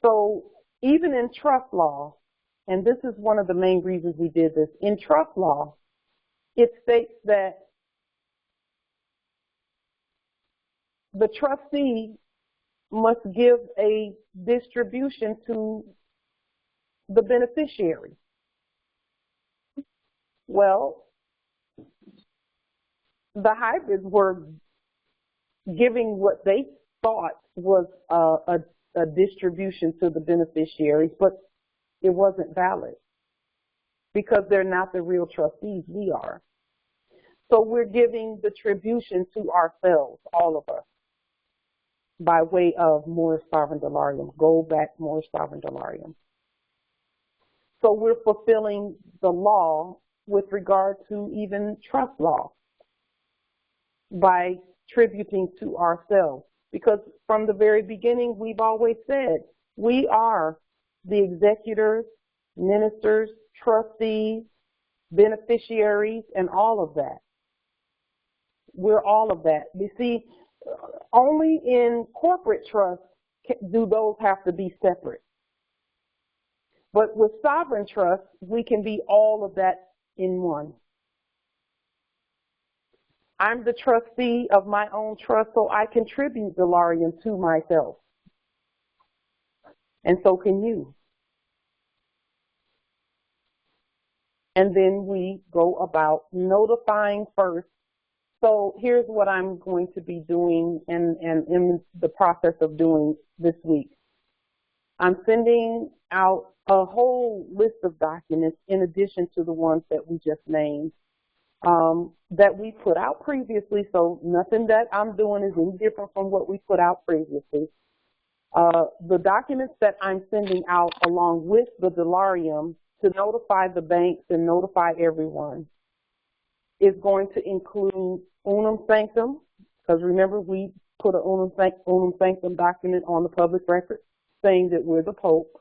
So even in trust law, and this is one of the main reasons we did this, in trust law, it states that the trustee must give a distribution to the beneficiary. Well, the hybrids were giving what they thought was a distribution to the beneficiaries, but it wasn't valid because they're not the real trustees, we are. So we're giving the tribution to ourselves, all of us, by way of moorishe sovereign dollarium, gold back moorishe sovereign dollarium. So we're fulfilling the law with regard to even trust law by tributing to ourselves. Because from the very beginning, we've always said we are the executors, ministers, trustees, beneficiaries, and all of that. We're all of that. You see, only in corporate trust do those have to be separate. But with sovereign trust, we can be all of that in one. I'm the trustee of my own trust, so I contribute dollarium to myself. And so can you. And then we go about notifying first. So here's what I'm going to be doing and in the process of doing this week. I'm sending out a whole list of documents in addition to the ones that we just named that we put out previously. So nothing that I'm doing is any different from what we put out previously. The documents that I'm sending out along with the dollarium to notify the banks and notify everyone is going to include unum sanctum, because remember we put an unum sanctum document on the public record saying that we're the Pope,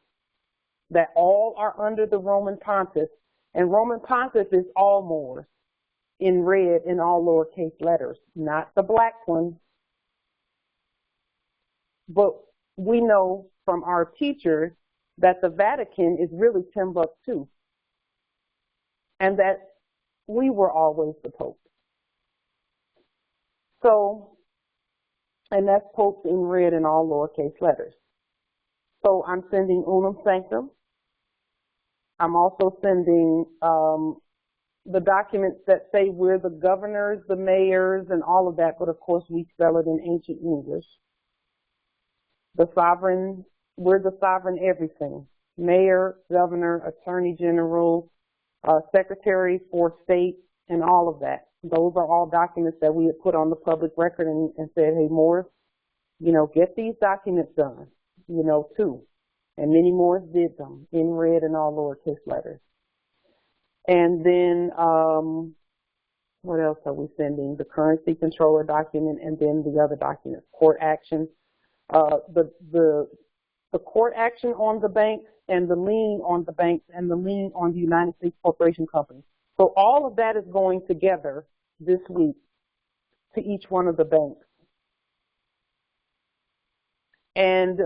that all are under the Roman Pontiff, and Roman Pontiff is all Moors in red in all lowercase letters, not the black one. But we know from our teachers that the Vatican is really Timbuktu, and that we were always the Pope. So, and that's Pope in red in all lowercase letters. So I'm sending unum sanctum. I'm also sending the documents that say we're the governors, the mayors, and all of that, but of course we spell it in ancient English. The sovereign, we're the sovereign everything. Mayor, governor, attorney general, secretary for state, and all of that. Those are all documents that we had put on the public record and said, hey, Moors, you know, get these documents done, you know, too. And many Moors did them in red and all lowercase letters. And then what else are we sending? The currency controller document and then the other documents, court action. The court action on the banks and the lien on the banks and the lien on the United States Corporation Company. So all of that is going together this week to each one of the banks. And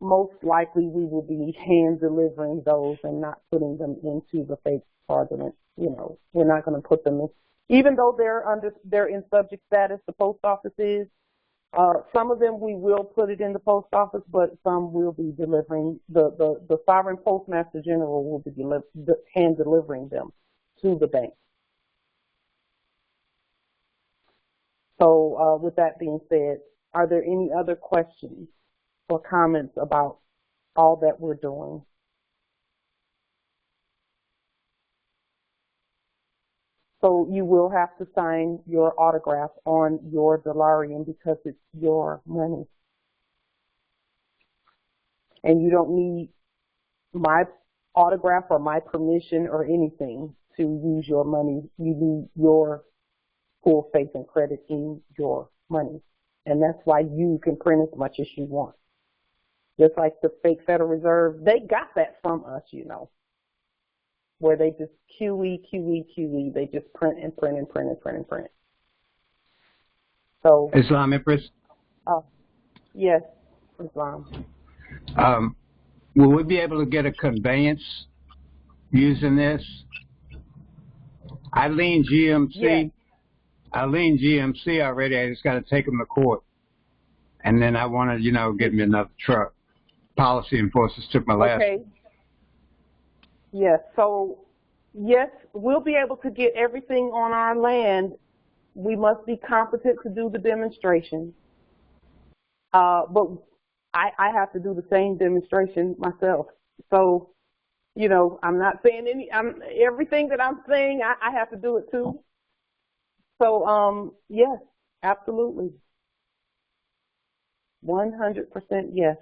most likely we will be hand delivering those and not putting them into the fake fraudulent. We're not going to put them in, even though they're in subject status. The post office is. Some of them we will put it in the post office, but some will be delivering. The sovereign postmaster general will be hand delivering them to the bank. So with that being said, are there any other questions or comments about all that we're doing? So you will have to sign your autograph on your dollarium because it's your money. And you don't need my autograph or my permission or anything to use your money. You need your full faith and credit in your money. And that's why you can print as much as you want. Just like the fake Federal Reserve, they got that from us, where they just QE. They just print and print and print and print and print. So Islam Empress? Yes, Islam. Will we be able to get a conveyance using this? I lean GMC. Yes. I lean GMC already. I just got to take them to court. And then I want to, get me another truck. Policy enforcers took my last. Okay. Yes. So, yes, we'll be able to get everything on our land. We must be competent to do the demonstration. But I have to do the same demonstration myself. So, I'm not saying everything that I'm saying, I have to do it too. So, yes, absolutely. 100% yes.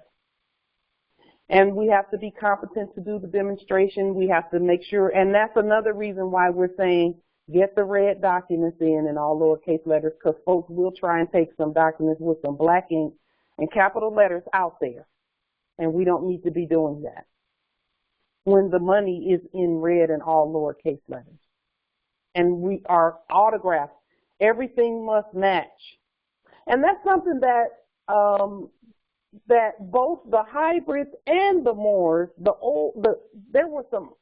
And we have to be competent to do the demonstration. We have to make sure, and that's another reason why we're saying get the red documents in all lowercase letters, because folks will try and take some documents with some black ink and capital letters out there. And we don't need to be doing that when the money is in red and all lowercase letters. And we are autographed. Everything must match. And that's something that that both the hybrids and the Moors, there were some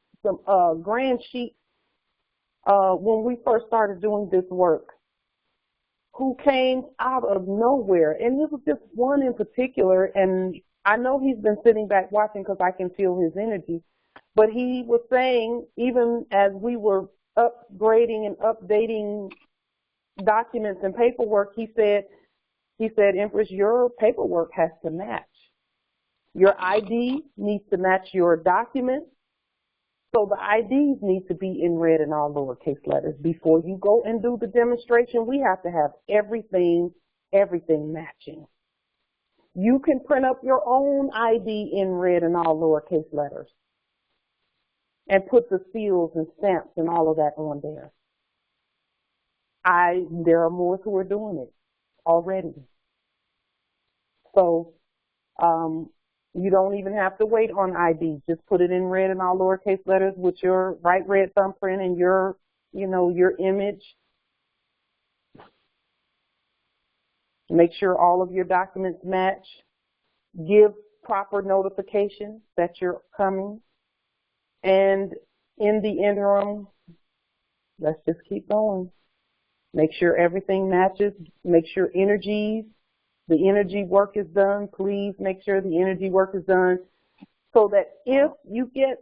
grand sheets when we first started doing this work who came out of nowhere, and it was just one in particular, and I know he's been sitting back watching because I can feel his energy, but he was saying, even as we were upgrading and updating documents and paperwork, he said, Empress, your paperwork has to match. Your ID needs to match your documents. So the IDs need to be in red and all lowercase letters. Before you go and do the demonstration, we have to have everything matching. You can print up your own ID in red and all lowercase letters and put the seals and stamps and all of that on there. There are more who are doing it already. So you don't even have to wait on ID. Just put it in red and all lowercase letters with your right red thumbprint and your image. Make sure all of your documents match. Give proper notification that you're coming. And in the interim, let's just keep going. Make sure everything matches. Make sure the energy work is done. Please make sure the energy work is done so that if you get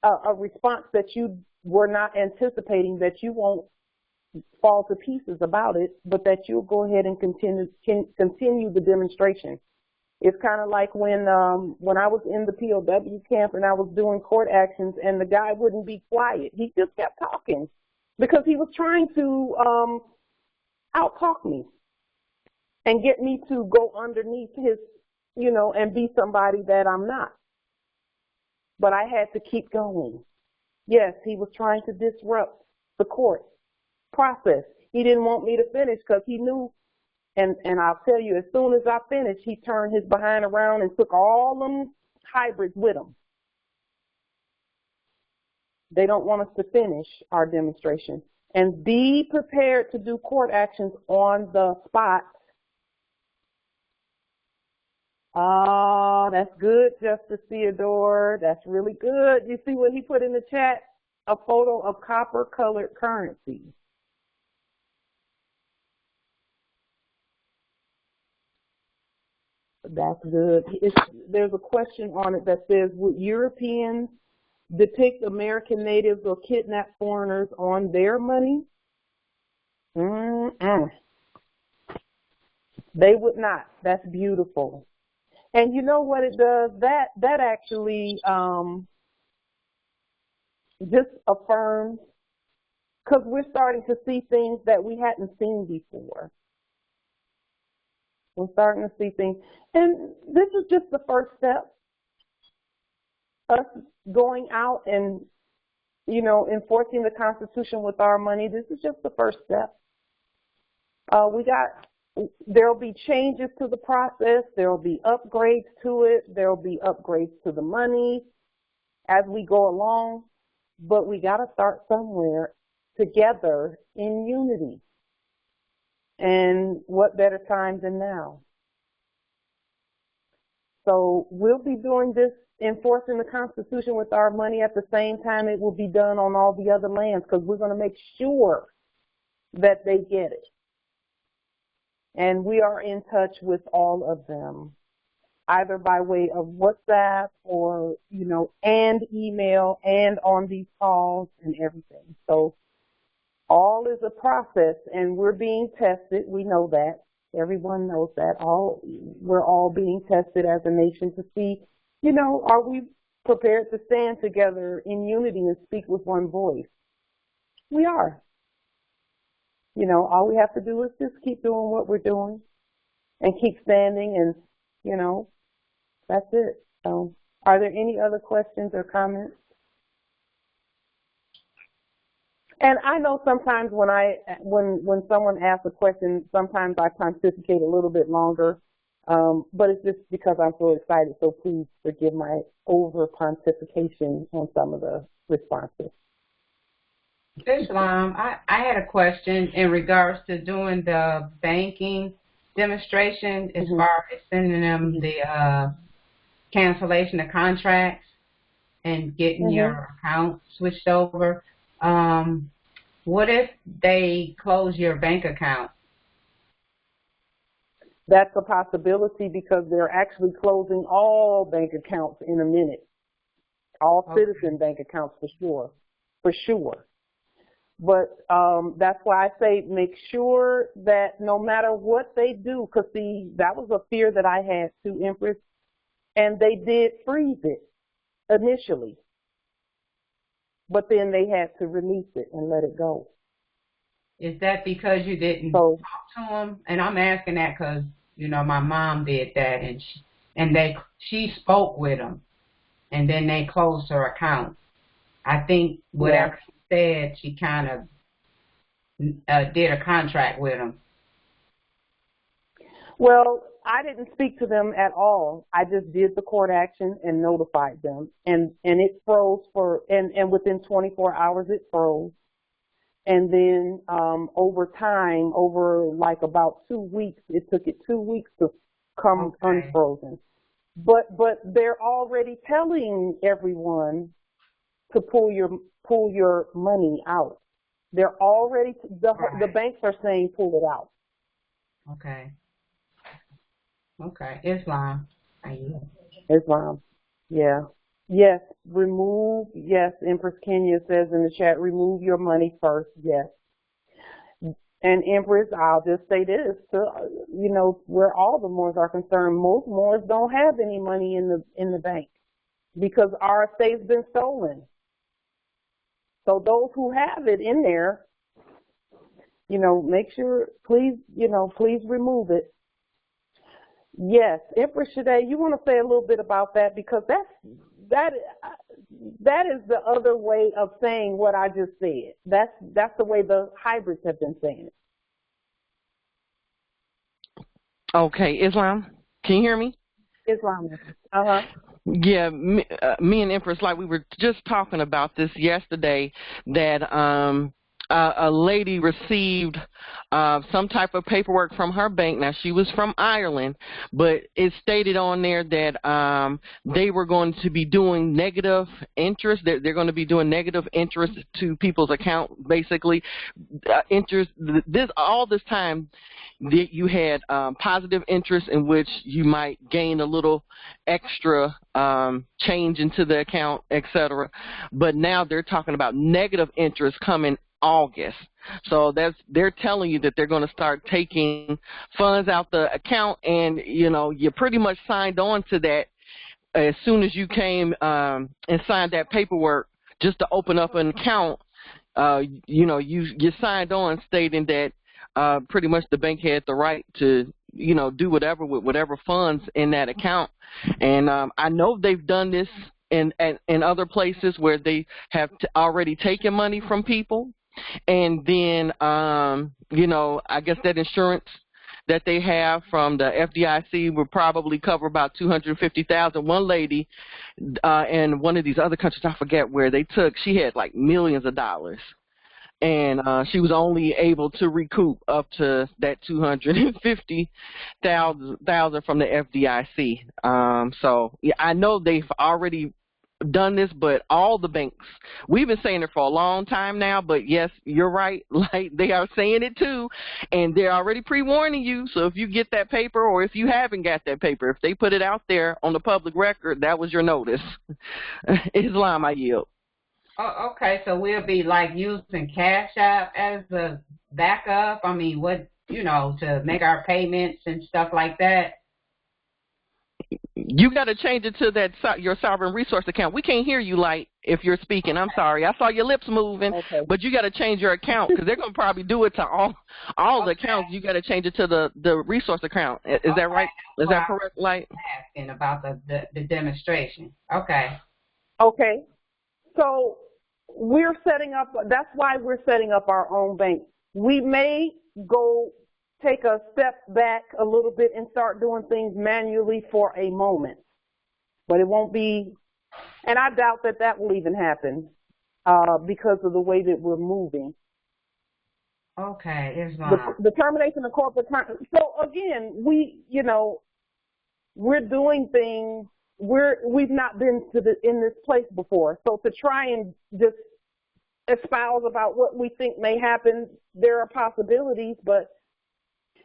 a response that you were not anticipating, that you won't fall to pieces about it, but that you'll go ahead and continue the demonstration. It's kind of like when I was in the POW camp and I was doing court actions and the guy wouldn't be quiet. He just kept talking because he was trying to out-talk me and get me to go underneath his, and be somebody that I'm not. But I had to keep going. Yes, he was trying to disrupt the court process. He didn't want me to finish because he knew, and I'll tell you, as soon as I finished, he turned his behind around and took all them hybrids with him. They don't want us to finish our demonstration. And be prepared to do court actions on the spot. Oh, that's good, Justice Theodore. That's really good. You see what he put in the chat? A photo of copper-colored currency. That's good. There's a question on it that says, would Europeans depict American natives or kidnap foreigners on their money? They would not. That's beautiful. And you know what it does? That actually just affirms, because we're starting to see things that we hadn't seen before. We're starting to see things. And this is just the first step. Us going out and, you know, enforcing the Constitution with our money. This is just the first step. There'll be changes to the process. There'll be upgrades to it. There'll be upgrades to the money as we go along. But we got to start somewhere together in unity. And what better time than now? So we'll be doing this, enforcing the Constitution with our money at the same time it will be done on all the other lands, because we're going to make sure that they get it. And we are in touch with all of them, either by way of WhatsApp or, you know, and email and on these calls and everything. So all is a process, and we're being tested. We know that. Everyone knows that. We're all being tested as a nation to see, you know, are we prepared to stand together in unity and speak with one voice? We are. You know, all we have to do is just keep doing what we're doing and keep standing, and, you know, that's it. So, are there any other questions or comments? And I know sometimes when someone asks a question, sometimes I pontificate a little bit longer, but it's just because I'm so excited. So please forgive my over pontification on some of the responses. Islam, I had a question in regards to doing the banking demonstration as far as sending them the cancellation of contracts and getting your account switched over. What if they close your bank account? That's a possibility, because they're actually closing all bank accounts in a minute. All citizen bank accounts for sure. But that's why I say make sure that no matter what they do, because see, that was a fear that I had too, Empress, and they did freeze it initially. But then they had to release it and let it go. Is that because you didn't talk to them? And I'm asking that because, you know, my mom did that, and she spoke with them, and then they closed her account. I think whatever she said, she kind of did a contract with them. Well, I didn't speak to them at all. I just did the court action and notified them, and it froze and within 24 hours it froze. And then over time, over like about 2 weeks, it took it 2 weeks to come unfrozen. But they're already telling everyone to pull your money out. They're already the banks are saying pull it out. Okay. Okay, Islam. Islam, yeah. Yes, yes, Empress Kenya says in the chat, remove your money first, yes. And Empress, I'll just say this, you know, where all the Moors are concerned, most Moors don't have any money in the bank because our estate's been stolen. So those who have it in there, you know, make sure, please, you know, please remove it. Yes, Empress Shade, you want to say a little bit about that, because that is the other way of saying what I just said. That's the way the hybrids have been saying it. Okay, Islam, can you hear me? Islam. Yeah, me and Empress, like we were just talking about this yesterday, that a lady received some type of paperwork from her bank. Now, she was from Ireland, but it stated on there that they were going to be doing negative interest. They're going to be doing negative interest to people's account, basically. Interest. All this time, you had positive interest in which you might gain a little extra change into the account, etc. But now they're talking about negative interest coming August. So they're telling you that they're going to start taking funds out the account, and you pretty much signed on to that as soon as you came and signed that paperwork just to open up an account. You signed on stating that pretty much the bank had the right to do whatever with whatever funds in that account. And I know they've done this in other places where they have already taken money from people. And then, I guess that insurance that they have from the FDIC would probably cover about $250,000. One lady in one of these other countries, I forget where, she had like millions of dollars. And she was only able to recoup up to that $250,000 from the FDIC. So yeah, I know they've already done this, but all the banks, we've been saying it for a long time now, but yes, you're right, like they are saying it too, and they're already pre-warning you. So if you get that paper, or if you haven't got that paper, if they put it out there on the public record, that was your notice. Islam, I yield. Oh, okay, so we'll be like using Cash App as a backup. I mean, to make our payments and stuff like that. You got to change it to your sovereign resource account. We can't hear you, Light, if you're speaking. I'm sorry. I saw your lips moving, okay. But you got to change your account because they're going to probably do it to all the accounts. You got to change it to the resource account. Is that right? Is that correct, Light? Asking about the demonstration. Okay. Okay. So we're setting up. That's why we're setting up our own bank. We may take a step back a little bit and start doing things manually for a moment. But it won't be, and I doubt that will even happen because of the way that we're moving. Okay, the termination of corporate. So again, we're doing things. We've not been in this place before. So to try and just espouse about what we think may happen, there are possibilities, but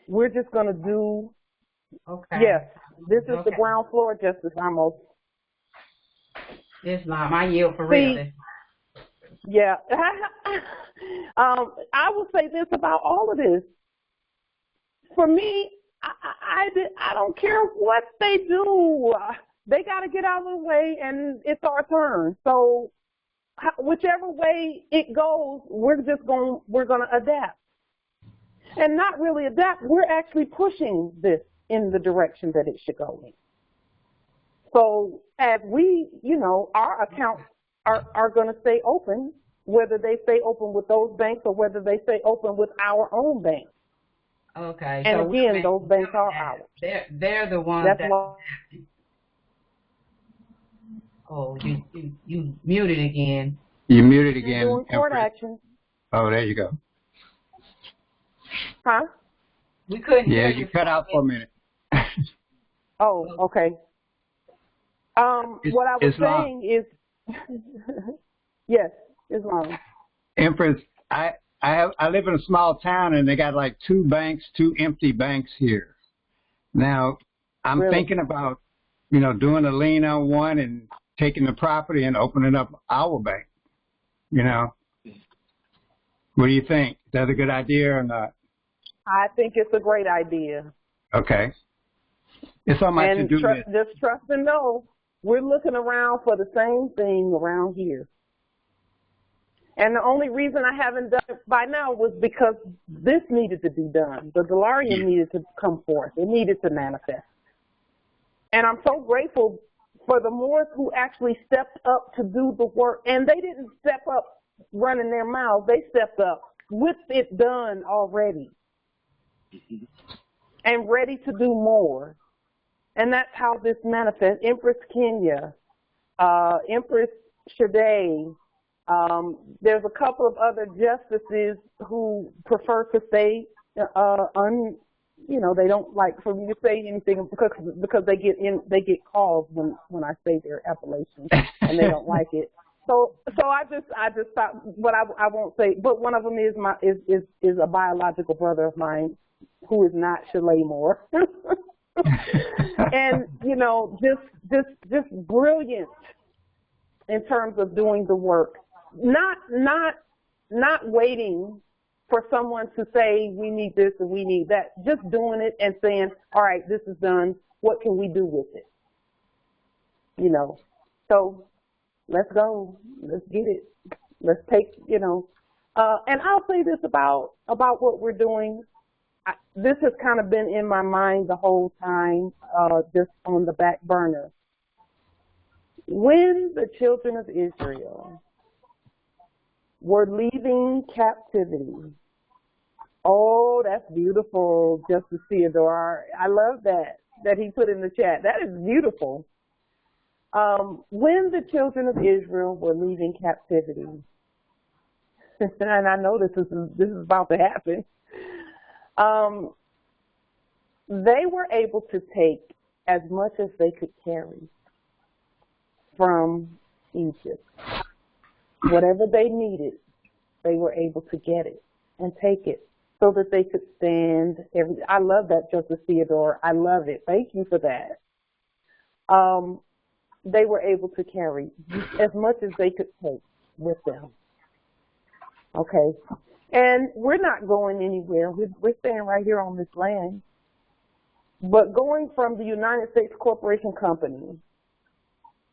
we're just going to do, okay. Yes, this is the ground floor, Justice Ramos. Islam, I yield for real. Yeah. I will say this about all of this. For me, I don't care what they do. They got to get out of the way, and it's our turn. So whichever way it goes, we're going to adapt. And not really adapt, we're actually pushing this in the direction that it should go in. So as we, our accounts are going to stay open, whether they stay open with those banks or whether they stay open with our own banks. Okay. And so again, those banks are ours. They're the ones Oh, you muted again. You muted again. Doing court action. Oh, there you go. Huh? We couldn't hear you cut out for a minute. Oh, okay. What I was saying is, yes, Islam. Empress, I live in a small town, and they got like two empty banks here. Now, I'm thinking about, doing a lien on one and taking the property and opening up our bank. What do you think? Is that a good idea or not? I think it's a great idea. Okay. It's on my to-do list. Just trust and know, we're looking around for the same thing around here. And the only reason I haven't done it by now was because this needed to be done. The Delarium needed to come forth. It needed to manifest. And I'm so grateful for the Moors who actually stepped up to do the work. And they didn't step up running their mouths. They stepped up with it done already and ready to do more. And that's how this manifests. Empress Kenya, Empress Shade, There's a couple of other justices who prefer to stay they don't like for me to say anything because they get calls when I say their appellations and they don't like it. So I just thought, but I won't say. But one of them is a biological brother of mine who is not Chainge Moore, and just brilliant in terms of doing the work, not waiting for someone to say we need this and we need that, just doing it and saying, all right, this is done. What can we do with it? So let's go. Let's get it. Let's take, and I'll say this about what we're doing. This has kind of been in my mind the whole time, just on the back burner. When the children of Israel were leaving captivity. Oh, that's beautiful, Justice Theodore. I love that he put in the chat. That is beautiful. When the children of Israel were leaving captivity, and I know this is about to happen, they were able to take as much as they could carry from Egypt. Whatever they needed, they were able to get it and take it so that they could stand I love that, Justice Theodore. I love it. Thank you for that. They were able to carry as much as they could take with them. Okay. And we're not going anywhere. We're staying right here on this land. But going from the United States Corporation Company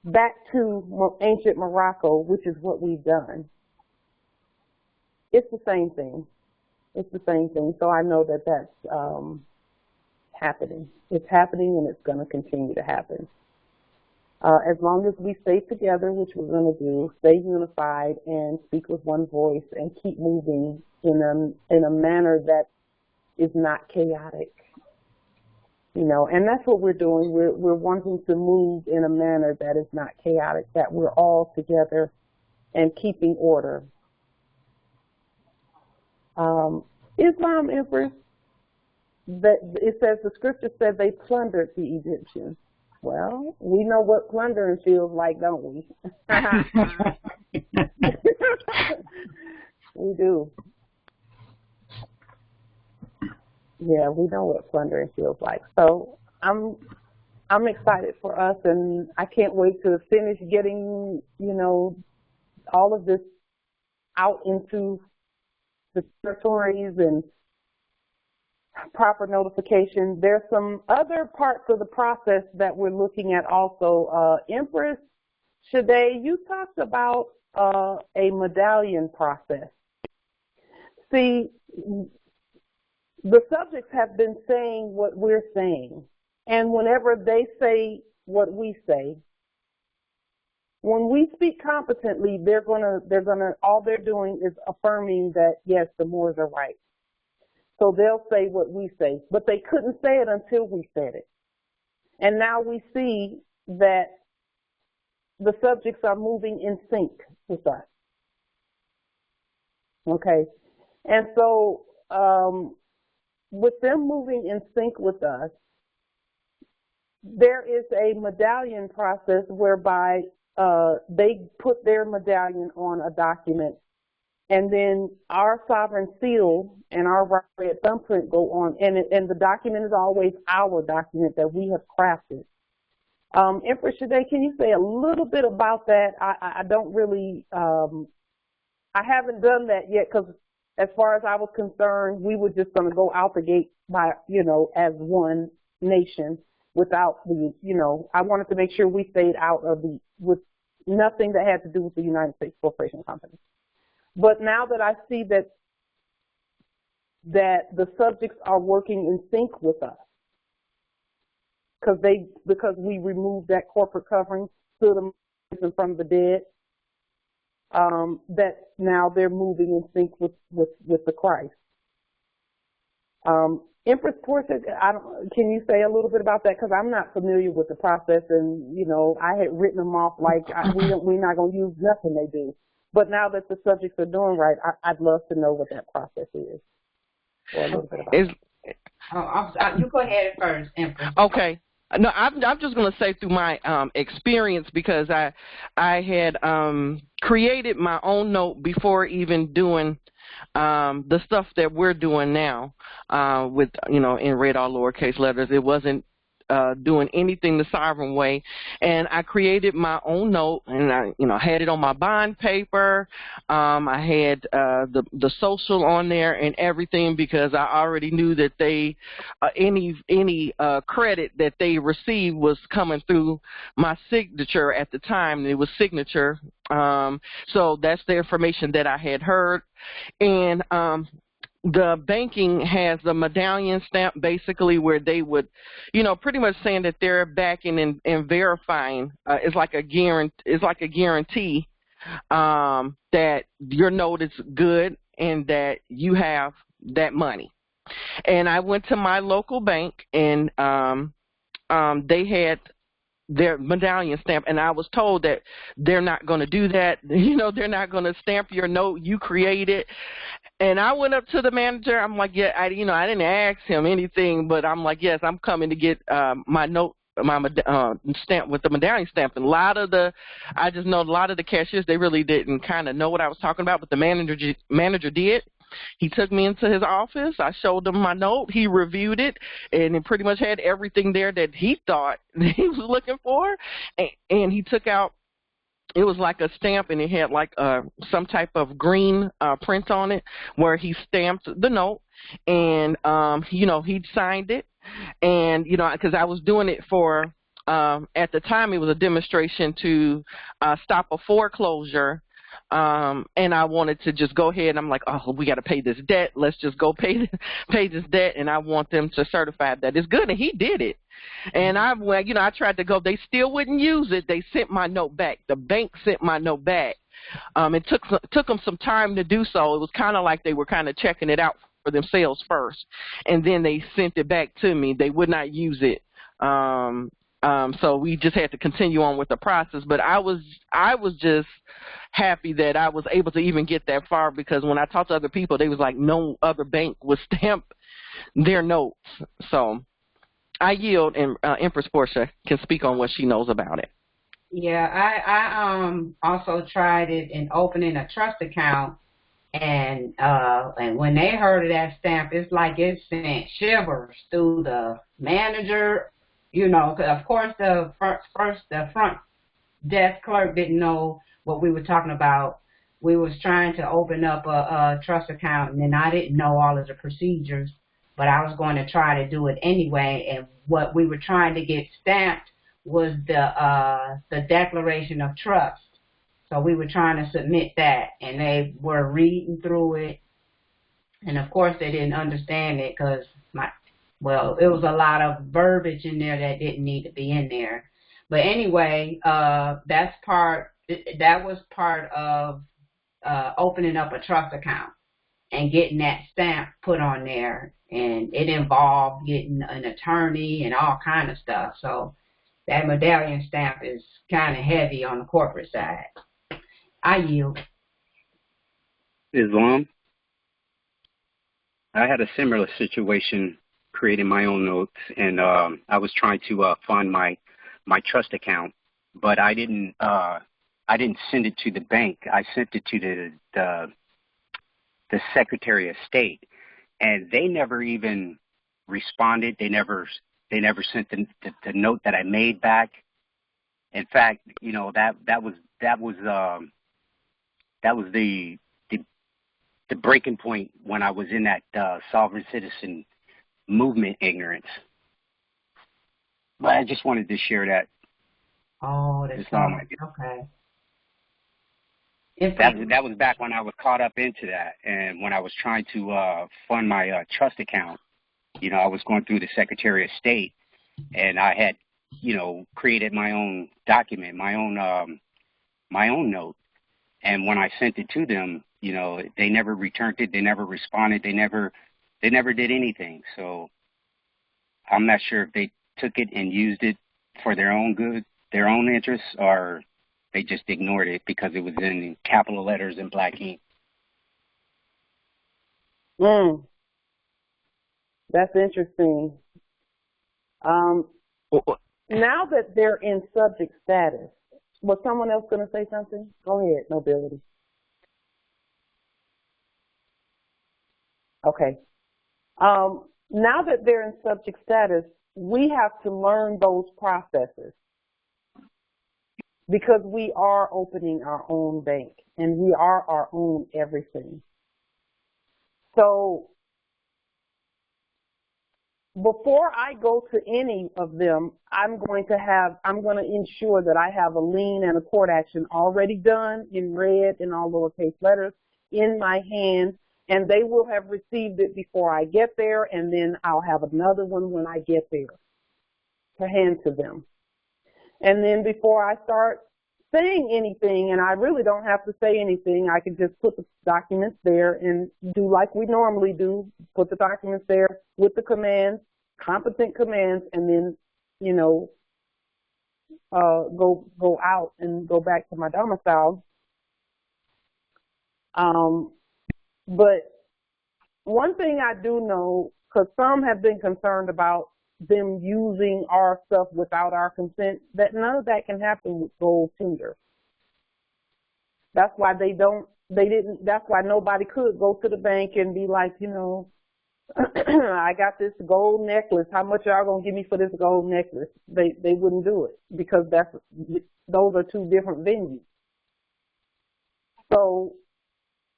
back to ancient Morocco, which is what we've done, it's the same thing. It's the same thing. So I know that that's happening. It's happening, and it's going to continue to happen. As long as we stay together, which we're going to do, stay unified and speak with one voice and keep moving in a manner that is not chaotic. And that's what we're doing. We're wanting to move in a manner that is not chaotic, that we're all together and keeping order. Islam, Empress, that it says, the scripture said they plundered the Egyptians. Well, we know what plundering feels like, don't we? We do. Yeah, we know what plundering feels like. So I'm excited for us, and I can't wait to finish getting, all of this out into the territories and proper notification. There's some other parts of the process that we're looking at also. Empress Shade, you talked about a medallion process. See, the subjects have been saying what we're saying, and whenever they say what we say, when we speak competently, they're gonna all they're doing is affirming that yes, the Moors are right. So they'll say what we say, but they couldn't say it until we said it. And now we see that the subjects are moving in sync with us. Okay, and so with them moving in sync with us, there is a medallion process whereby they put their medallion on a document, and then our sovereign seal and our red thumbprint go on, and the document is always our document that we have crafted. Empress Shade, can you say a little bit about that? I don't really, I haven't done that yet, because as far as I was concerned, we were just going to go out the gate by, as one nation without the, I wanted to make sure we stayed out of with nothing that had to do with the United States Corporation Company. But now that I see that the subjects are working in sync with us, because we removed that corporate covering, stood them from the dead, that now they're moving in sync with the Christ. Empress Portia, can you say a little bit about that? Because I'm not familiar with the process, and I had written them off like we're not going to use nothing they do. But now that the subjects are doing right, I'd love to know what that process is. Or a little bit about it. You go ahead first, Empress. Okay. No, I'm just going to say through my experience, because I had created my own note before even doing the stuff that we're doing now with, in red all lowercase letters. It wasn't doing anything the sovereign way, and I created my own note, and I had it on my bond paper. I had the social on there and everything, because I already knew that they any credit that they received was coming through my signature at the time. It was signature, so that's the information that I had heard. And the banking has the medallion stamp, basically, where they would, pretty much saying that they're backing and verifying. It's like a guarantee that your note is good and that you have that money. And I went to my local bank, and they had their medallion stamp, and I was told that they're not going to do that. They're not going to stamp your note. You create it. And I went up to the manager. I'm like, yeah, I didn't ask him anything, but I'm like, yes, I'm coming to get my note, my stamp with the medallion stamp. And I just know a lot of the cashiers, they really didn't kind of know what I was talking about, but the manager did. He took me into his office. I showed him my note. He reviewed it, and it pretty much had everything there that he thought he was looking for. And he took out, it was like a stamp, and it had like some type of green print on it where he stamped the note, and he signed it. And because I was doing it for at the time, it was a demonstration to stop a foreclosure. And I wanted to just go ahead. I'm like, oh, we got to pay this debt. Let's just go pay this debt. And I want them to certify that it's good. And he did it. And I tried to go. They still wouldn't use it. They sent my note back. The bank sent my note back. It took them some time to do so. It was kind of like they were kind of checking it out for themselves first, and then they sent it back to me. They would not use it. So we just had to continue on with the process. But I was just happy that I was able to even get that far, because when I talked to other people, they was like, no other bank would stamp their notes. So I yield, and Empress Portia can speak on what she knows about it. Yeah, I also tried it in opening a trust account, and when they heard of that stamp, it's like it sent shivers through the manager. Of course, the front desk clerk didn't know what we were talking about. We was trying to open up a trust account, and then I didn't know all of the procedures, but I was going to try to do it anyway. And what we were trying to get stamped was the declaration of trust. So we were trying to submit that, and they were reading through it, and of course they didn't understand it because it was a lot of verbiage in there that didn't need to be in there. But anyway, that was part of opening up a trust account and getting that stamp put on there. And it involved getting an attorney and all kind of stuff. So that medallion stamp is kind of heavy on the corporate side. I yield. Islam. I had a similar situation creating my own notes, and I was trying to fund my trust account, but I didn't send it to the bank. I sent it to the Secretary of State, and they never even responded. They never sent the note that I made back. In fact, that was the breaking point when I was in that sovereign citizen movement ignorance. But I just wanted to share that. Oh, that's okay. That was back when I was caught up into that, and when I was trying to fund my trust account. I was going through the Secretary of State, and I had, created my own document, my own note. And when I sent it to them, they never returned it. They never responded. They never did anything. So I'm not sure if they took it and used it for their own good, their own interests, or They just ignored it because it was in capital letters in black ink. That's interesting. Now that they're in subject status, was someone else going to say something? Go ahead, Nobility. Okay. Now that they're in subject status, we have to learn those processes because we are opening our own bank and we are our own everything. So before I go to any of them, I'm going to ensure that I have a lien and a court action already done in red in all lowercase letters in my hand, and they will have received it before I get there, and then I'll have another one when I get there to hand to them. And then before I start saying anything, and I really don't have to say anything, I can just put the documents there and do like we normally do, put the documents there with the commands, competent commands, and then, you know, go out and go back to my domicile. But one thing I do know, because some have been concerned about them using our stuff without our consent, that none of that can happen with gold tender. That's why that's why nobody could go to the bank and be like, you know, I got this gold necklace. How much y'all gonna give me for this gold necklace? They wouldn't do it because those are two different venues. So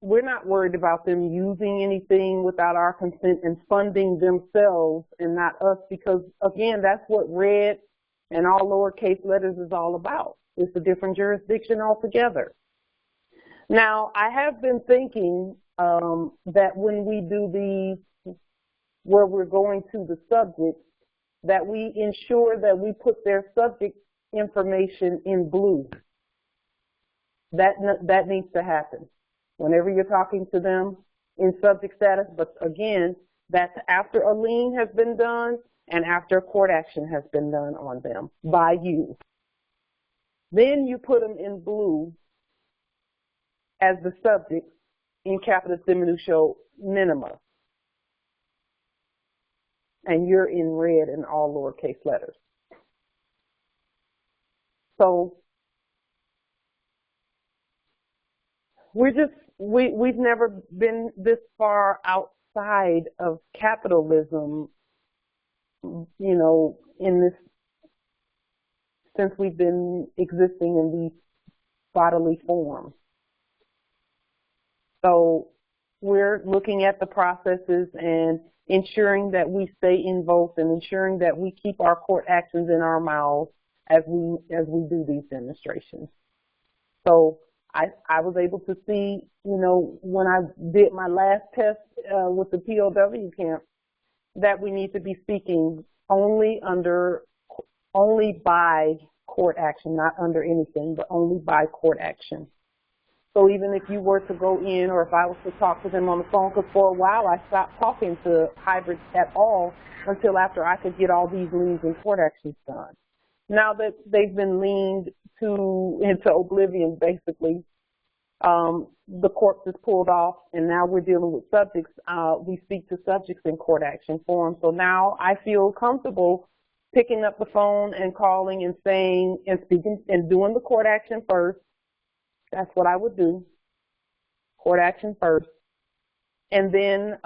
we're not worried about them using anything without our consent and funding themselves and not us, because again, that's what red and all lowercase letters is all about. It's a different jurisdiction altogether. Now, I have been thinking that when we do these, where we're going to the subject, that we ensure that we put their subject information in blue. That needs to happen whenever you're talking to them in subject status. But again, that's after a lien has been done and after a court action has been done on them by you. Then you put them in blue as the subject in capitis diminutio minima. And you're in red in all lowercase letters. So we've never been this far outside of capitalism, you know, since we've been existing in these bodily forms. So we're looking at the processes and ensuring that we stay invoked and ensuring that we keep our court actions in our mouths as we do these demonstrations. So I was able to see, you know, when I did my last test with the POW camp, that we need to be speaking only by court action, not under anything, but only by court action. So even if you were to go in, or if I was to talk to them on the phone, because for a while I stopped talking to hybrids at all until after I could get all these liens and court actions done. Now that they've been leaned into oblivion, basically, the corpse is pulled off, and now we're dealing with subjects. We speak to subjects in court action form. So now I feel comfortable picking up the phone and calling and saying and speaking and doing the court action first. That's what I would do. Court action first, and then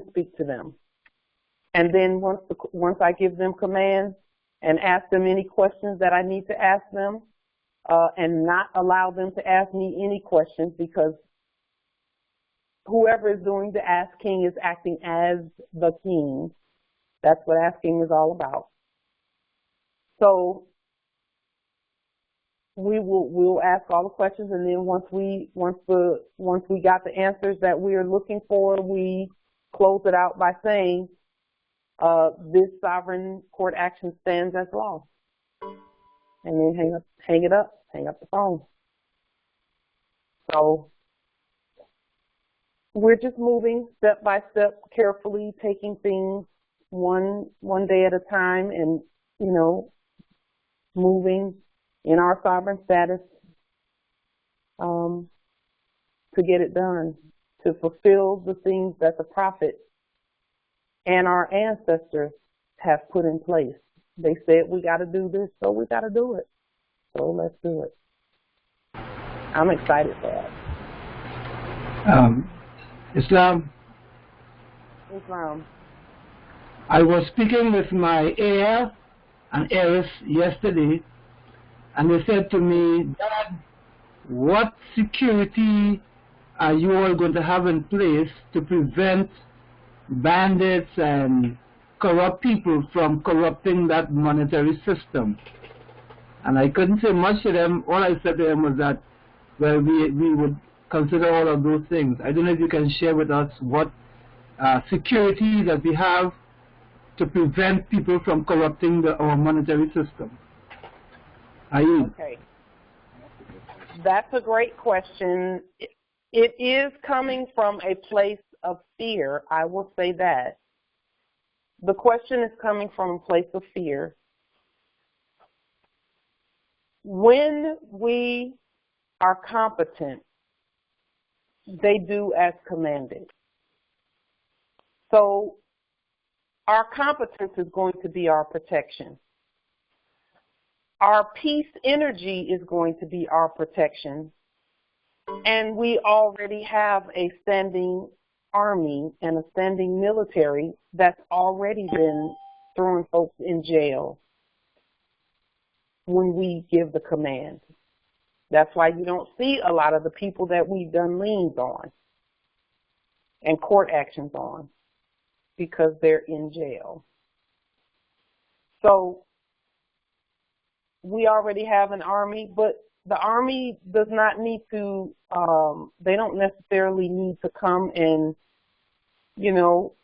speak to them. And then once I give them commands and ask them any questions that I need to ask them, and not allow them to ask me any questions, because whoever is doing the asking is acting as the king. That's what asking is all about. So we'll ask all the questions, and then once we got the answers that we are looking for, we close it out by saying this sovereign court action stands as law, and then hang up the phone. So we're just moving step by step, carefully taking things one day at a time, and you know, moving in our sovereign status to get it done, to fulfill the things that the prophet and our ancestors have put in place. They said we got to do this, so we got to do it. So let's do it. I'm excited for that. Islam. Islam. I was speaking with my heir and heiress yesterday, and they said to me, Dad, what security are you all going to have in place to prevent bandits and corrupt people from corrupting that monetary system? And I couldn't say much to them. All I said to them was that, well, we would consider all of those things. I don't know if you can share with us what security that we have to prevent people from corrupting our monetary system. Okay. That's a great question. It is coming from a place of fear, I will say that. The question is coming from a place of fear. When we are competent, they do as commanded. So our competence is going to be our protection. Our peace energy is going to be our protection. And we already have a standing army and a standing military that's already been throwing folks in jail when we give the command. That's why you don't see a lot of the people that we've done liens on and court actions on, because they're in jail. So we already have an army, but the army does not need to, they don't necessarily need to come and, you know,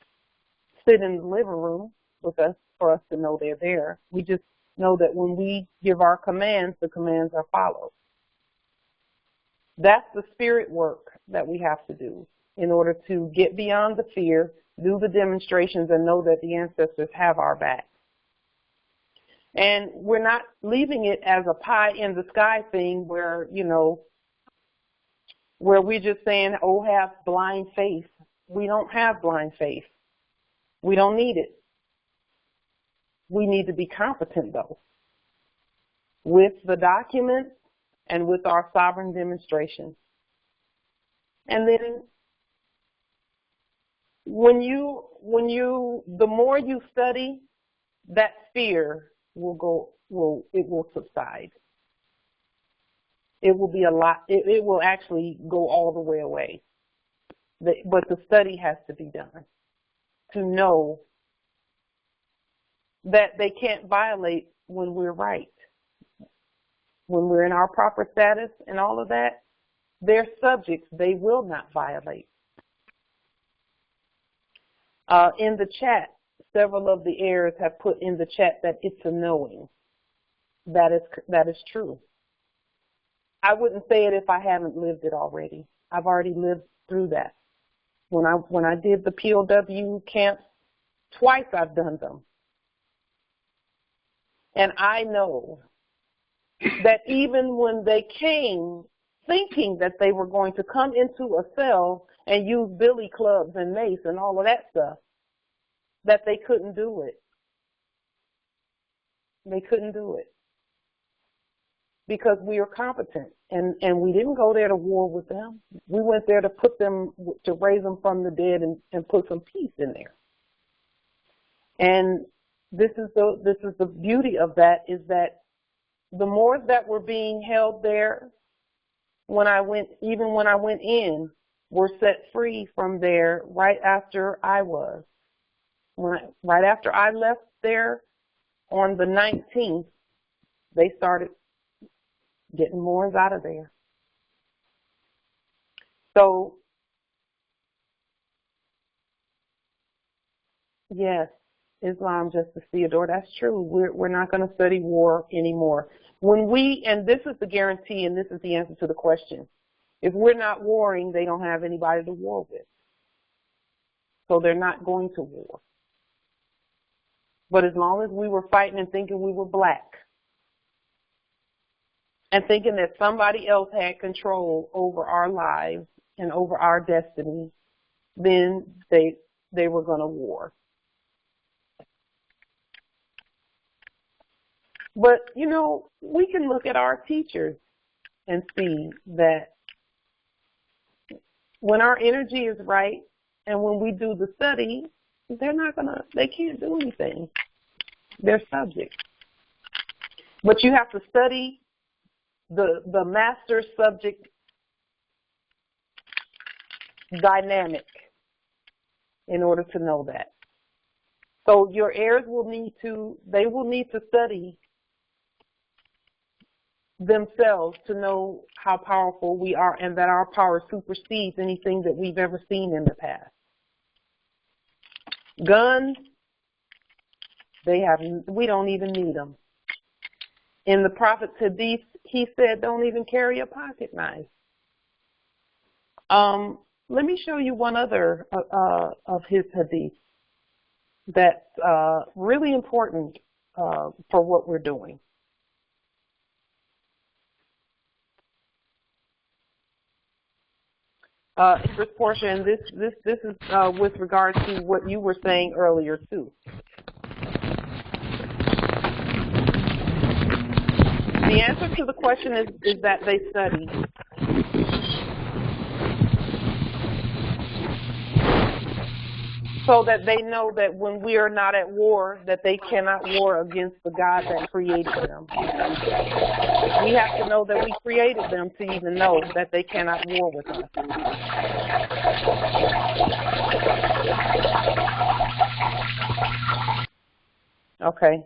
sit in the living room with us for us to know they're there. We just know that when we give our commands, the commands are followed. That's the spirit work that we have to do in order to get beyond the fear, do the demonstrations, and know that the ancestors have our back. And we're not leaving it as a pie in the sky thing where, you know, where we're just saying, oh, have blind faith. We don't have blind faith. We don't need it. We need to be competent, though, with the documents and with our sovereign demonstration. And then the more you study, that fear will subside. It will be a lot, it will actually go all the way away. But the study has to be done to know that they can't violate when we're right. When we're in our proper status and all of that, they're subjects. They will not violate. In the chat, several of the heirs have put in the chat that it's a knowing. That is true. I wouldn't say it if I haven't lived it already. I've already lived through that. When I did the POW camps, twice I've done them. And I know that even when they came thinking that they were going to come into a cell and use billy clubs and mace and all of that stuff, that they couldn't do it. They couldn't do it. Because we are competent. And we didn't go there to war with them. We went there to to raise them from the dead and put some peace in there. And this is the beauty of that, is that the Moors that were being held there when I went in were set free from there right after I was. Right after I left there on the 19th, they started getting Moors out of there. So, yes, Islam, Justice Theodore, that's true. We're not going to study war anymore. And this is the guarantee, and this is the answer to the question. If we're not warring, they don't have anybody to war with. So they're not going to war. But as long as we were fighting and thinking we were black, and thinking that somebody else had control over our lives and over our destiny, then they were going to war. But, you know, we can look at our teachers and see that when our energy is right and when we do the study, they can't do anything. They're subject. But you have to study the master subject dynamic in order to know that. So your heirs will need to study themselves to know how powerful we are and that our power supersedes anything that we've ever seen in the past. Guns, we don't even need them. In the Prophet's hadith, he said, don't even carry a pocket knife. Let me show you one other of his hadith that's really important for what we're doing. This portion, this is with regard to what you were saying earlier too. The answer to the question is that they study. So that they know that when we are not at war, that they cannot war against the God that created them. We have to know that we created them to even know that they cannot war with us. Okay.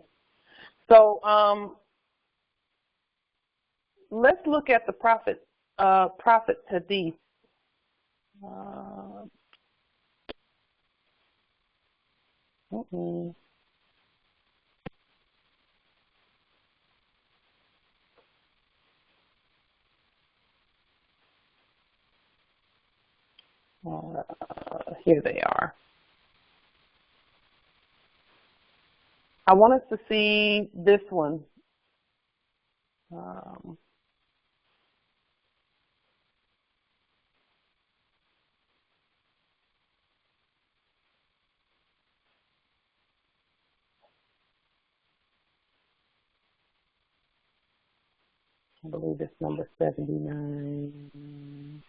So let's look at the Prophet's hadith. Here they are. I want us to see this one. I believe it's number 79.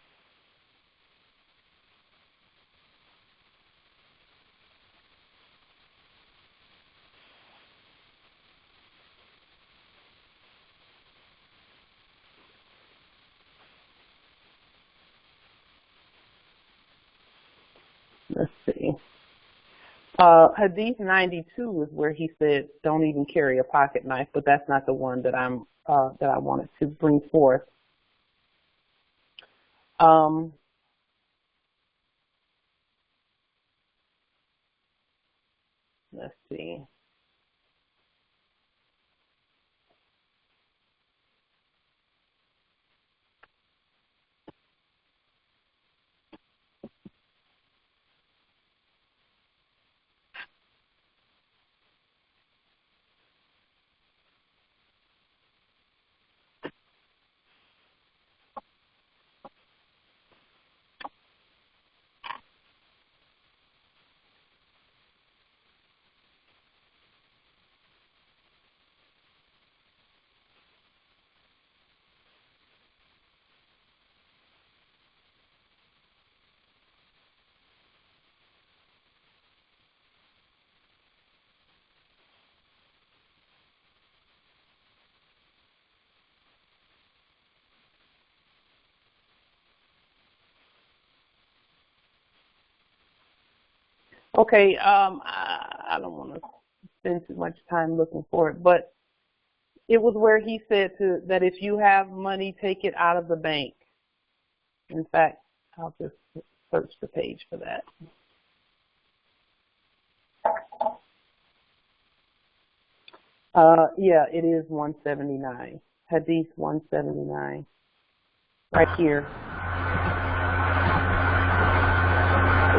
Let's see. Hadith 92 is where he said, "Don't even carry a pocket knife," but that's not the one that that I wanted to bring forth. Let's see. Okay, I don't want to spend too much time looking for it, but it was where he said that if you have money, take it out of the bank. In fact, I'll just search the page for that. Yeah, it is 179. Hadith 179. Right here.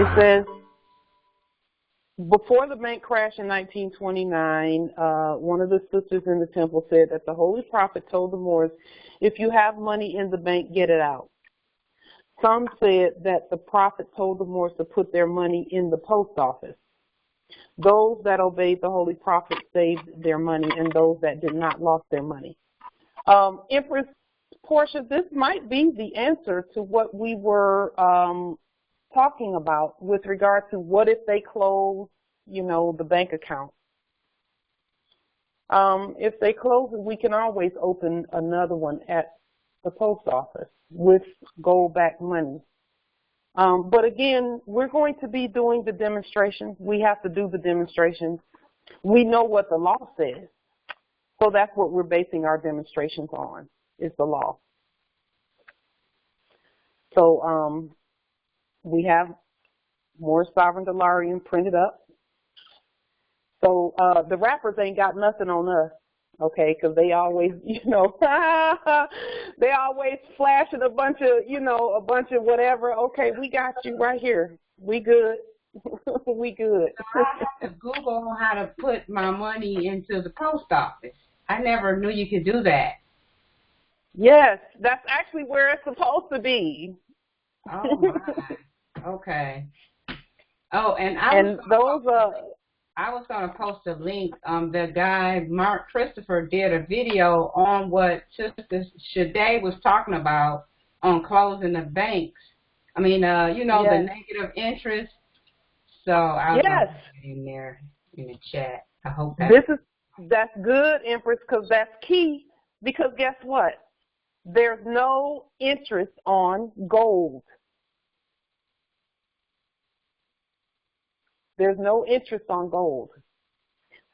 It says, Before the bank crash in 1929, one of the sisters in the temple said that the Holy Prophet told the Moors, if you have money in the bank, get it out. Some said that the Prophet told the Moors to put their money in the post office. Those that obeyed the Holy Prophet saved their money, and those that did not lost their money. Empress Portia, this might be the answer to what we were talking about with regard to what if they close, the bank account. If they close it, we can always open another one at the post office with gold-backed money. But again, we're going to be doing the demonstrations. We have to do the demonstrations. We know what the law says. So that's what we're basing our demonstrations on, is the law. So we have more sovereign Delarium printed up. So the rappers ain't got nothing on us, okay, because they always, they always flashing a bunch of whatever. Okay, we got you right here. We good. We good. So I have to Google how to put my money into the post office. I never knew you could do that. Yes, that's actually where it's supposed to be. Oh, my. Okay. Oh, and I was going to post a link. The guy, Mark Christopher, did a video on what Sister Shade was talking about on closing the banks. I mean, the negative interest. So I was going to put it in there in the chat. I hope that's good, Empress, because that's key. Because guess what? There's no interest on gold. There's no interest on gold.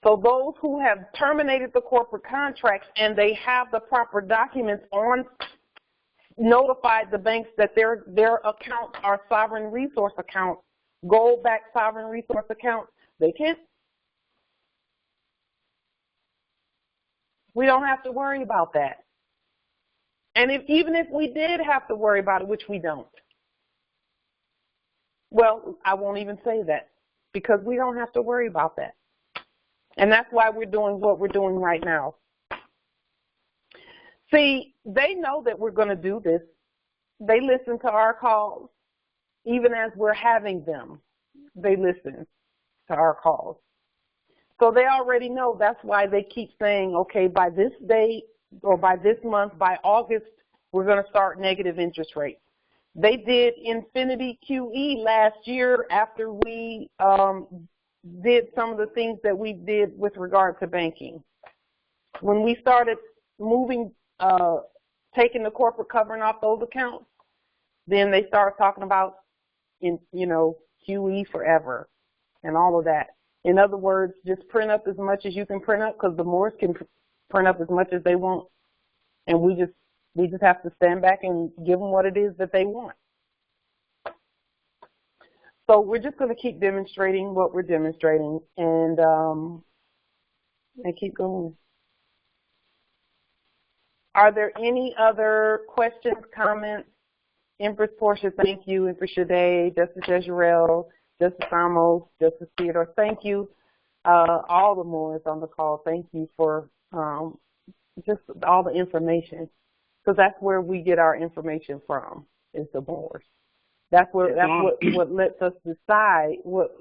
So those who have terminated the corporate contracts and they have the proper documents on, notified the banks that their accounts are sovereign resource accounts, gold-backed sovereign resource accounts, they can't. We don't have to worry about that. And even if we did have to worry about it, which we don't. Well, I won't even say that because we don't have to worry about that. And that's why we're doing what we're doing right now. See, they know that we're going to do this. They listen to our calls. Even as we're having them, they listen to our calls. So they already know. That's why they keep saying, okay, by this date or by this month, by August, we're going to start negative interest rates. They did Infinity QE last year after we did some of the things that we did with regard to banking. When we started moving, taking the corporate covering off those accounts, then they started talking about, QE forever and all of that. In other words, just print up as much as you can print up because the Moors can print up as much as they want. And we just have to stand back and give them what it is that they want. So we're just going to keep demonstrating what we're demonstrating and keep going. Are there any other questions, comments? Empress Portia, thank you. Empress Shade, Justice Jezreel, Justice Amos, Justice Theodore, thank you. All the Moors on the call, thank you for just all the information. Because that's where we get our information from, is the Moors. That's what lets us decide what,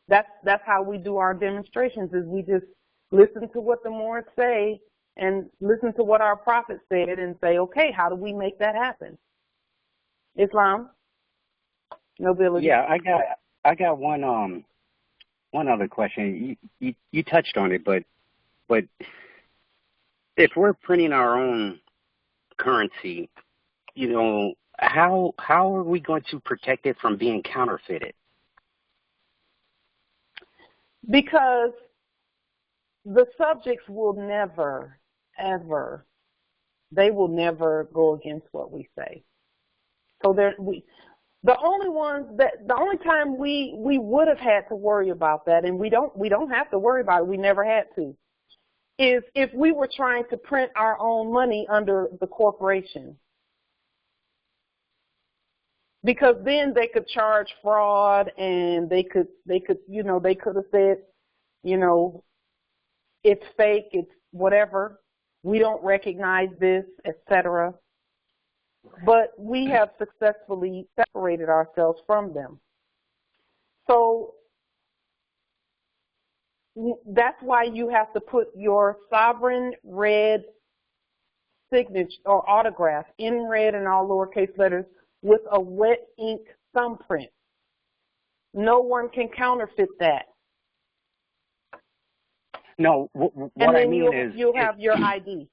that's how we do our demonstrations, is we just listen to what the Moors say and listen to what our prophet said and say, okay, how do we make that happen? Islam? Nobility? Yeah, I got one other question. You touched on it, but if we're printing our own currency, how are we going to protect it from being counterfeited? Because the subjects will never, ever, they will never go against what we say. So the only time we would have had to worry about that, and we don't have to worry about it, we never had to, is if we were trying to print our own money under the corporation. Because then they could charge fraud, and they could have said, it's fake, it's whatever, we don't recognize this, etc. But we have successfully separated ourselves from them. So that's why you have to put your sovereign red signature or autograph in red and all lowercase letters with a wet ink thumbprint. No one can counterfeit that. No, what I mean is you'll have your ID.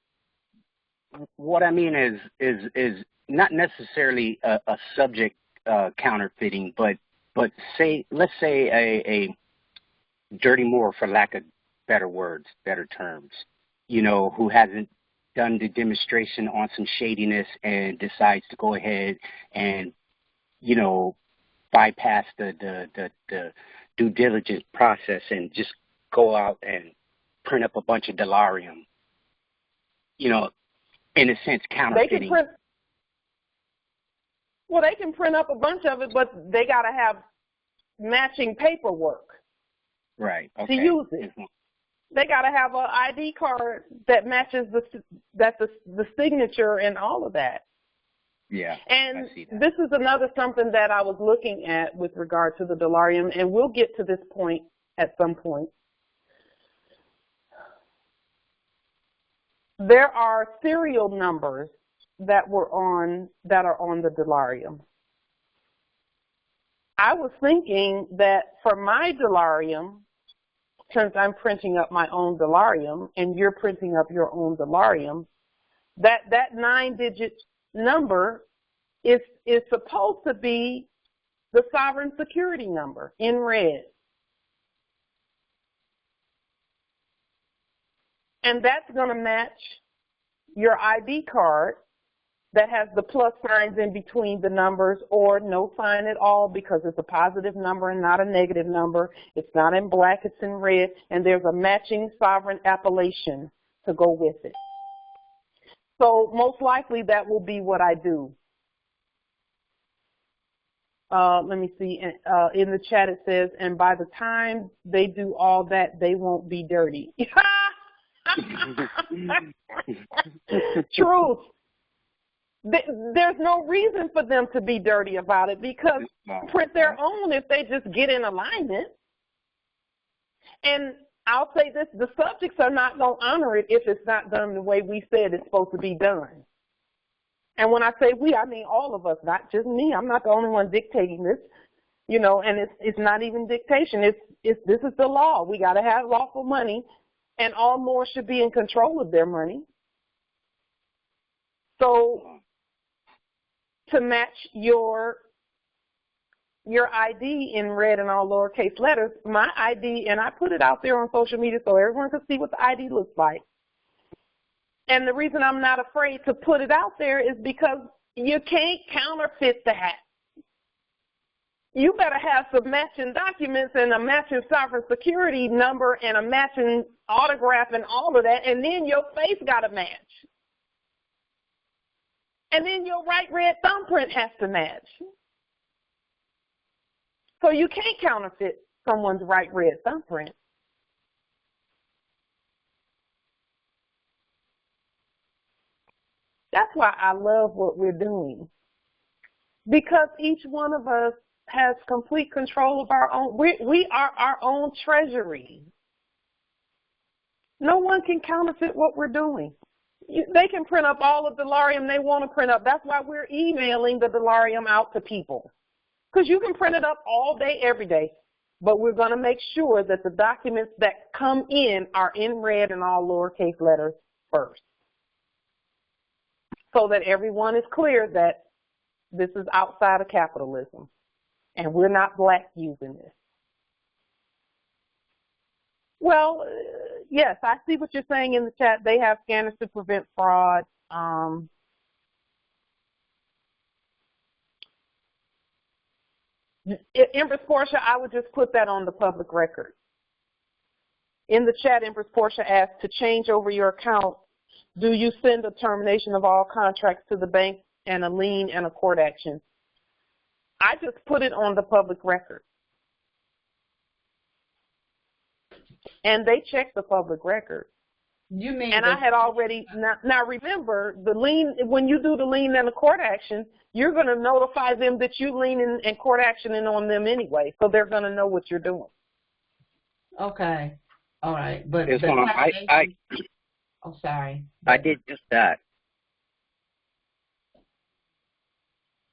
What I mean is not necessarily a subject counterfeiting, but let's say a dirty Moor, for lack of better words, better terms, who hasn't done the demonstration on some shadiness and decides to go ahead and, bypass the due diligence process and just go out and print up a bunch of delarium, in a sense, counterfeiting. They can print up a bunch of it, but they got to have matching paperwork. Right. Okay. To use it. They got to have an ID card that matches the signature and all of that. Yeah, and I see that. This is another something that I was looking at with regard to the delarium, and we'll get to this point at some point. There are serial numbers that are on the delarium. I was thinking that for my delarium, since I'm printing up my own delarium and you're printing up your own delarium, that 9-digit number is supposed to be the sovereign security number in red. And that's going to match your ID card that has the plus signs in between the numbers, or no sign at all because it's a positive number and not a negative number. It's not in black, it's in red, and there's a matching sovereign appellation to go with it. So most likely that will be what I do. Let me see. In the chat it says, and by the time they do all that, they won't be dirty. Truth. There's no reason for them to be dirty about it, because print their own if they just get in alignment. And I'll say this, the subjects are not going to honor it if it's not done the way we said it's supposed to be done. And when I say we, I mean all of us, not just me. I'm not the only one dictating this, and it's not even dictation. This is the law. We got to have lawful money, and all Moors should be in control of their money. So to match your ID in red and all lowercase letters, my ID, and I put it out there on social media so everyone can see what the ID looks like. And the reason I'm not afraid to put it out there is because you can't counterfeit that. You better have some matching documents and a matching sovereign security number and a matching autograph and all of that, and then your face got to match. And then your right red thumbprint has to match. So you can't counterfeit someone's right red thumbprint. That's why I love what we're doing. Because each one of us has complete control of our own. We are our own treasury. No one can counterfeit what we're doing. They can print up all of the delarium they want to print up. That's why we're emailing the delarium out to people. Because you can print it up all day, every day. But we're going to make sure that the documents that come in are in red and all lowercase letters first, so that everyone is clear that this is outside of capitalism and we're not black using this. Well, yes, I see what you're saying in the chat. They have scanners to prevent fraud. Empress Portia, I would just put that on the public record. In the chat, Empress Portia asked, to change over your account, do you send a termination of all contracts to the bank and a lien and a court action? I just put it on the public record. And they checked the public record. You mean? And I had already, now remember, the lien, when you do the lien and the court action, you're going to notify them that you lien and court action in on them anyway. So they're going to know what you're doing. Okay. All right. But Yes, ma'am. Oh, sorry. I did just that.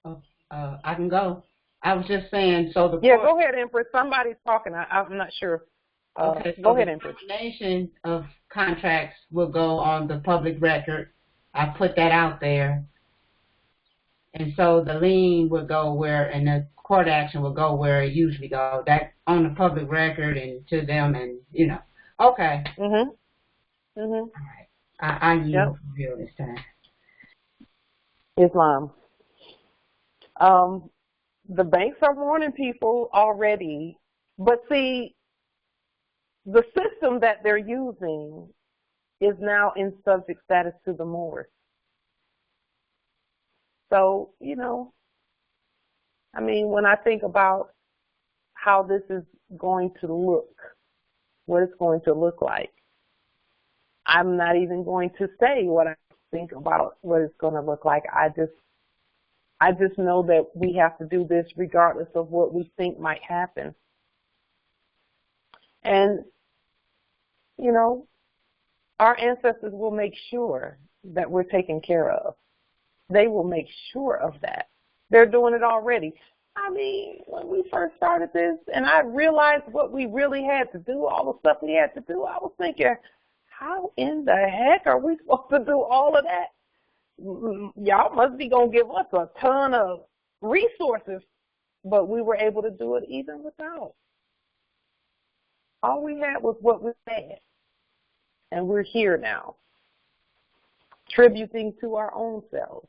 Oh, I can go. I was just saying, so the go ahead, Empress. Somebody's talking. I'm not sure. Okay, so go ahead, Empress. The termination of contracts will go on the public record. I put that out there. And so the lien will go where, and the court action will go where it usually goes. That on the public record and to them, and you know. Okay. Mhm. All right. I yield for real this time. Islam. The banks are warning people already, but see, the system that they're using is now in subject status to the Moors. So, you know, I mean, when I think about how this is going to look, what it's going to look like, I'm not even going to say what I think about what it's going to look like. I just know that we have to do this regardless of what we think might happen. And, you know, our ancestors will make sure that we're taken care of. They will make sure of that. They're doing it already. I mean, when we first started this and I realized what we really had to do, all the stuff we had to do, I was thinking, how in the heck are we supposed to do all of that? Y'all must be going to give us a ton of resources, but we were able to do it even without. All we had was what we had, and we're here now, tributing to our own selves.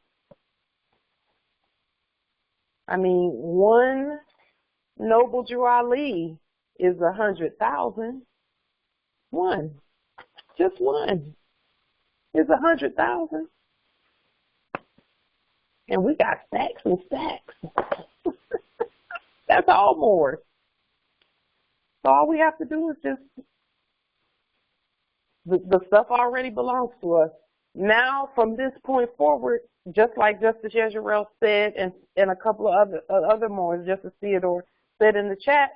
I mean, one noble judicialle is 100,000. One, just one, is 100,000. And we got stacks and stacks. That's all more. So all we have to do is just, the stuff already belongs to us. Now, from this point forward, just like Justice Yezreel said, and a couple of other more, Justice Theodore said in the chat,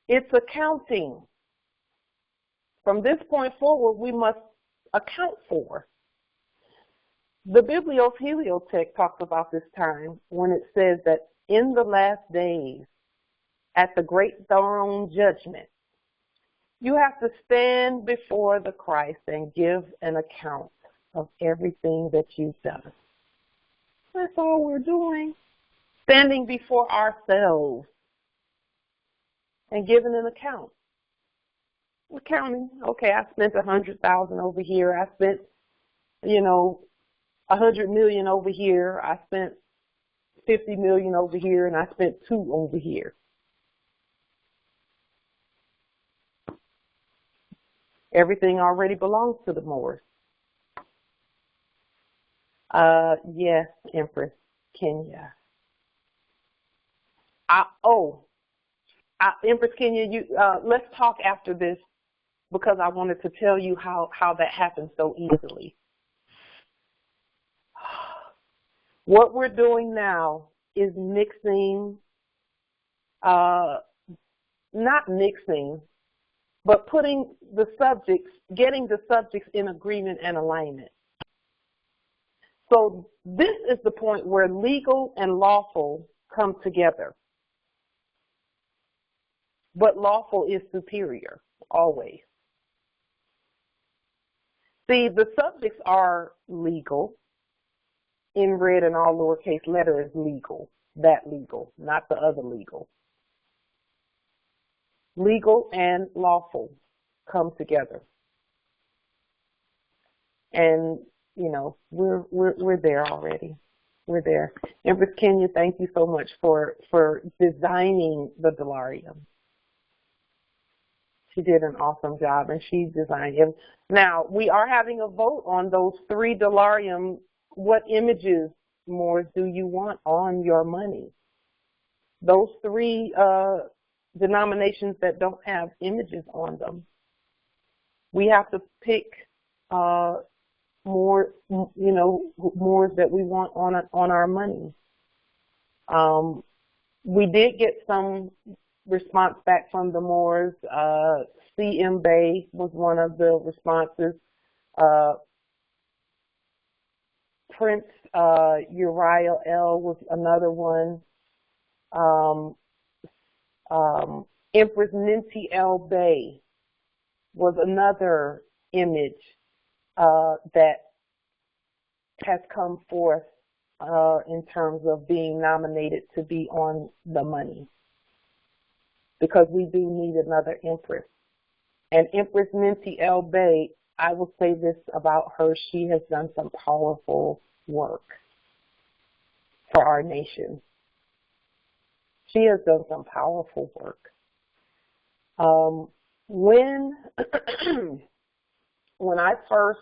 it's accounting. From this point forward, we must account for. The Biblios Heliotext talks about this time when it says that in the last days, at the great throne judgment, you have to stand before the Christ and give an account of everything that you've done. That's all we're doing. Standing before ourselves and giving an account. We're counting. Okay, I spent 100,000 over here. I spent, 100 million over here. I spent 50 million over here, and I spent 2 over here. Everything already belongs to the Moors. Yes, Empress Kenya. Empress Kenya, let's talk after this because I wanted to tell you how that happened so easily. What we're doing now is mixing, not mixing, but putting the subjects, getting the subjects in agreement and alignment. So this is the point where legal and lawful come together. But lawful is superior, always. See, the subjects are legal. In red and all lowercase letter is legal. That legal, not the other legal. Legal and lawful come together. And, we're there already. We're there. Empress Kenya, thank you so much for designing the Dollarium. She did an awesome job, and she designed him. Now, we are having a vote on those 3 Dollarium. What images, Moors, do you want on your money? those three denominations that don't have images on them. We have to pick more, more that we want on our money. We did get some response back from the Moors. CM was one of the responses. Prince Uriah L was another one. Empress Ninti L Bay was another image that has come forth in terms of being nominated to be on the money, because we do need another empress. And Empress Ninti L Bay, I will say this about her: she has done some powerful work for our nation. She has done some powerful work. When I first,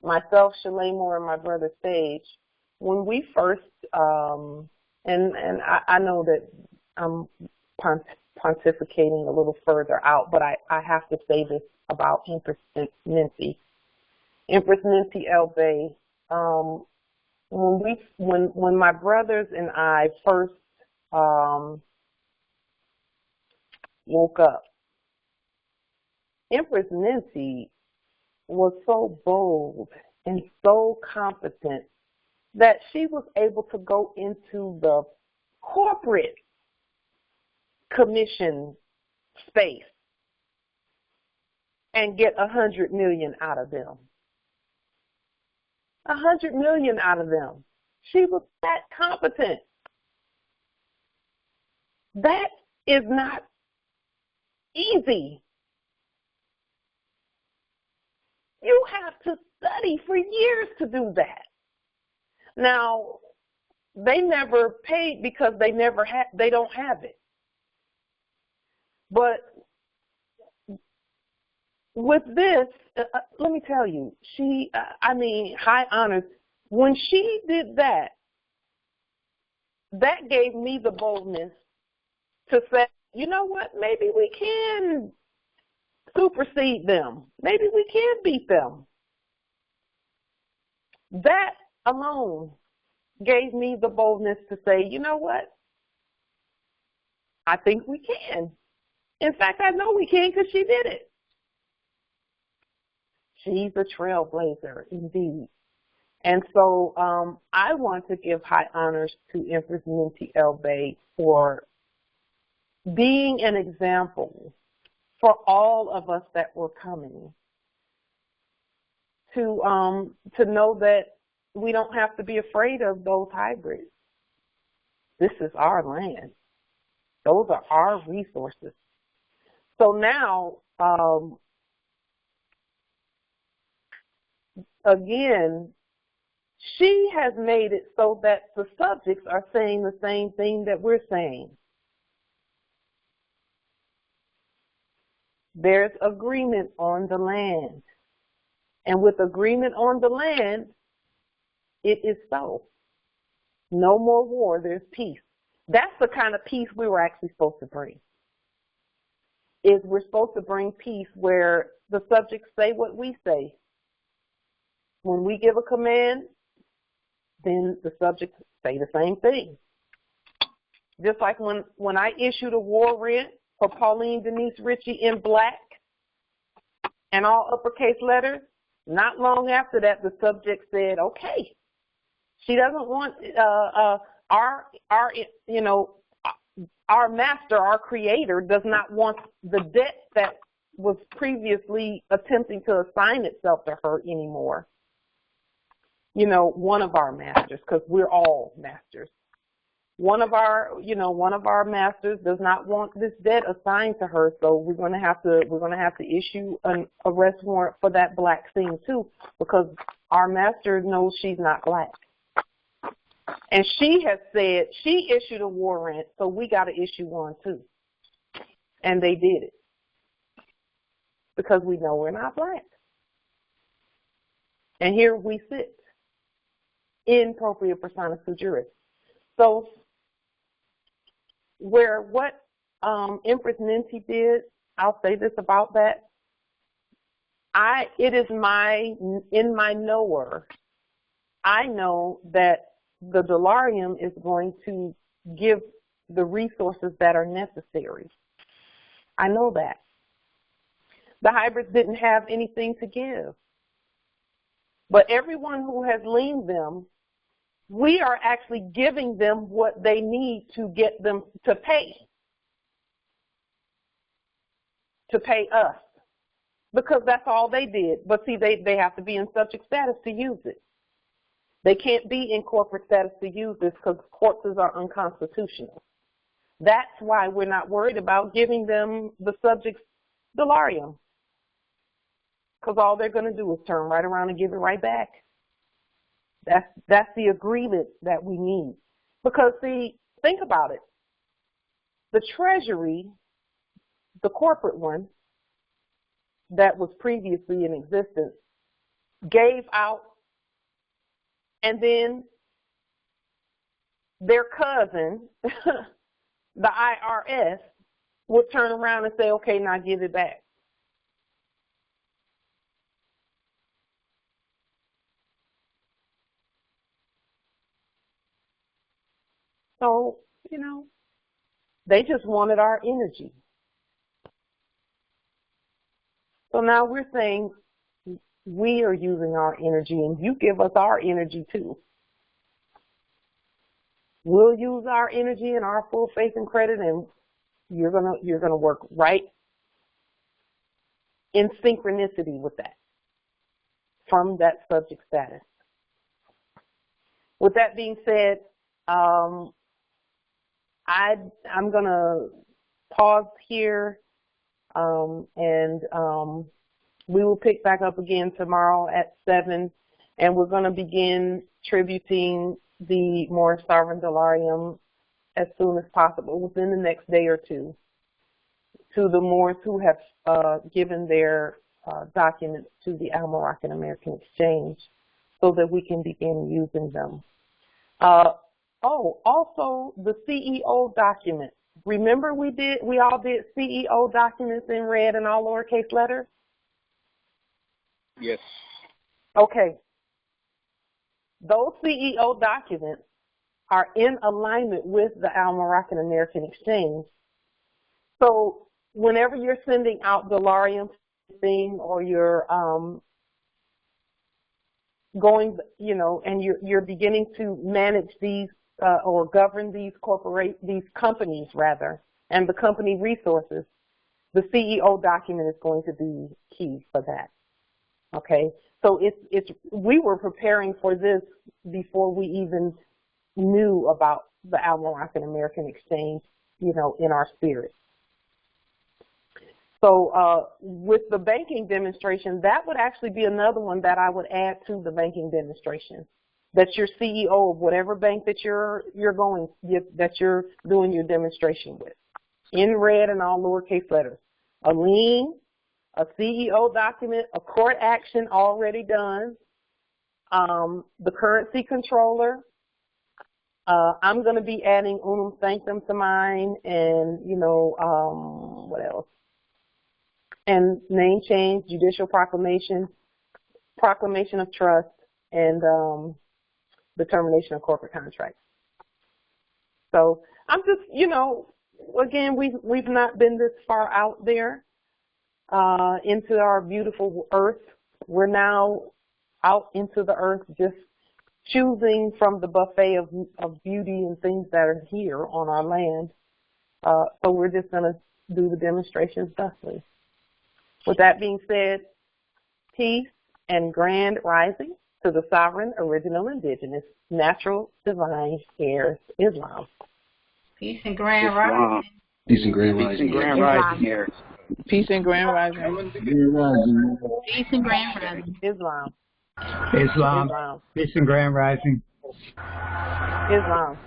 myself, Shalemo, and my brother Sage, when we first, and I know that I'm pontificating a little further out, but I have to say this about Empress Ninti. Empress Ninti El Bay, when my brothers and I first woke up, Empress Ninti was so bold and so competent that she was able to go into the corporate commission space and get 100 million out of them. 100 million out of them. She was that competent. That is not easy. You have to study for years to do that. Now, they never paid because they don't have it. But with this, let me tell you, high honors, when she did that, that gave me the boldness to say, you know what, maybe we can supersede them. Maybe we can beat them. That alone gave me the boldness to say, you know what, I think we can. In fact, I know we can because she did it. She's a trailblazer, indeed. And so I want to give high honors to Empress Ninti El Bay for being an example for all of us that were coming to know that we don't have to be afraid of those hybrids. This is our land. Those are our resources. So now, again, she has made it so that the subjects are saying the same thing that we're saying. There's agreement on the land. And with agreement on the land, it is so. No more war, there's peace. That's the kind of peace we were actually supposed to bring. We're supposed to bring peace where the subjects say what we say. When we give a command, then the subjects say the same thing. Just like when I issued a warrant for Pauline Denise Ritchie in black and all uppercase letters, not long after that, the subject said, okay, she doesn't want our master, our creator, does not want the debt that was previously attempting to assign itself to her anymore. One of our masters, because we're all masters. One of our masters does not want this debt assigned to her, so we're going to have to issue an arrest warrant for that black thing too, because our master knows she's not black. And she has said she issued a warrant, so we got to issue one too. And they did it because we know we're not black. And here we sit in propria persona sui juris. So where what Empress Ninti did, I'll say this about that. It is in my knower, I know that the dollarium is going to give the resources that are necessary. I know that. The hybrids didn't have anything to give. But everyone who has liened them, we are actually giving them what they need to get them to pay us. Because that's all they did. But see, they have to be in subject status to use it. They can't be in corporate status to use this because courts are unconstitutional. That's why we're not worried about giving them the subject's dollarium. Because all they're going to do is turn right around and give it right back. That's the agreement that we need. Because, see, think about it. The Treasury, the corporate one, that was previously in existence, gave out, and then their cousin, the IRS, would turn around and say, okay, now give it back. So, you know, they just wanted our energy. So now we're saying we are using our energy, and you give us our energy too. We'll use our energy and our full faith and credit, and you're gonna work right in synchronicity with that from that subject status. With that being said, I'm gonna pause here. We will pick back up again tomorrow at 7, and we're going to begin tributing the Moorish sovereign dollarium as soon as possible, within the next day or two, to the Moors who have given their documents to the Al-Moroccan American Exchange, so that we can begin using them. Also the CEO document. Remember we all did CEO documents in red and all lowercase letters? Yes. Okay. Those CEO documents are in alignment with the Al-Moroccan American Exchange. So whenever you're sending out dollarium thing, or you're going, you know, and you're beginning to manage these or govern these companies rather, and the company resources, the CEO document is going to be key for that. Okay, so we were preparing for this before we even knew about the Al-Moroccan American Exchange, you know, in our spirit. So with the banking demonstration, that would actually be another one that I would add to the banking demonstration. That you're CEO of whatever bank that you're doing your demonstration with, in red and all lowercase letters. A lien, a CEO document, a court action already done, the currency controller. I'm going to be adding unum sanctum to mine, and you know what else? And name change, judicial proclamation, proclamation of trust, and the termination of corporate contracts. So I'm just, you know, again, we've not been this far out there into our beautiful earth. We're now out into the earth, just choosing from the buffet of beauty and things that are here on our land. So we're just going to do the demonstrations thusly. With that being said, peace and grand rising to the sovereign, original, indigenous, natural, divine heirs, Islam. Peace and grand rising. Peace and grand rising. Peace and grand rising heirs. Peace and grand rising. Peace and grand rising. Islam. Islam. Peace and grand rising. Islam.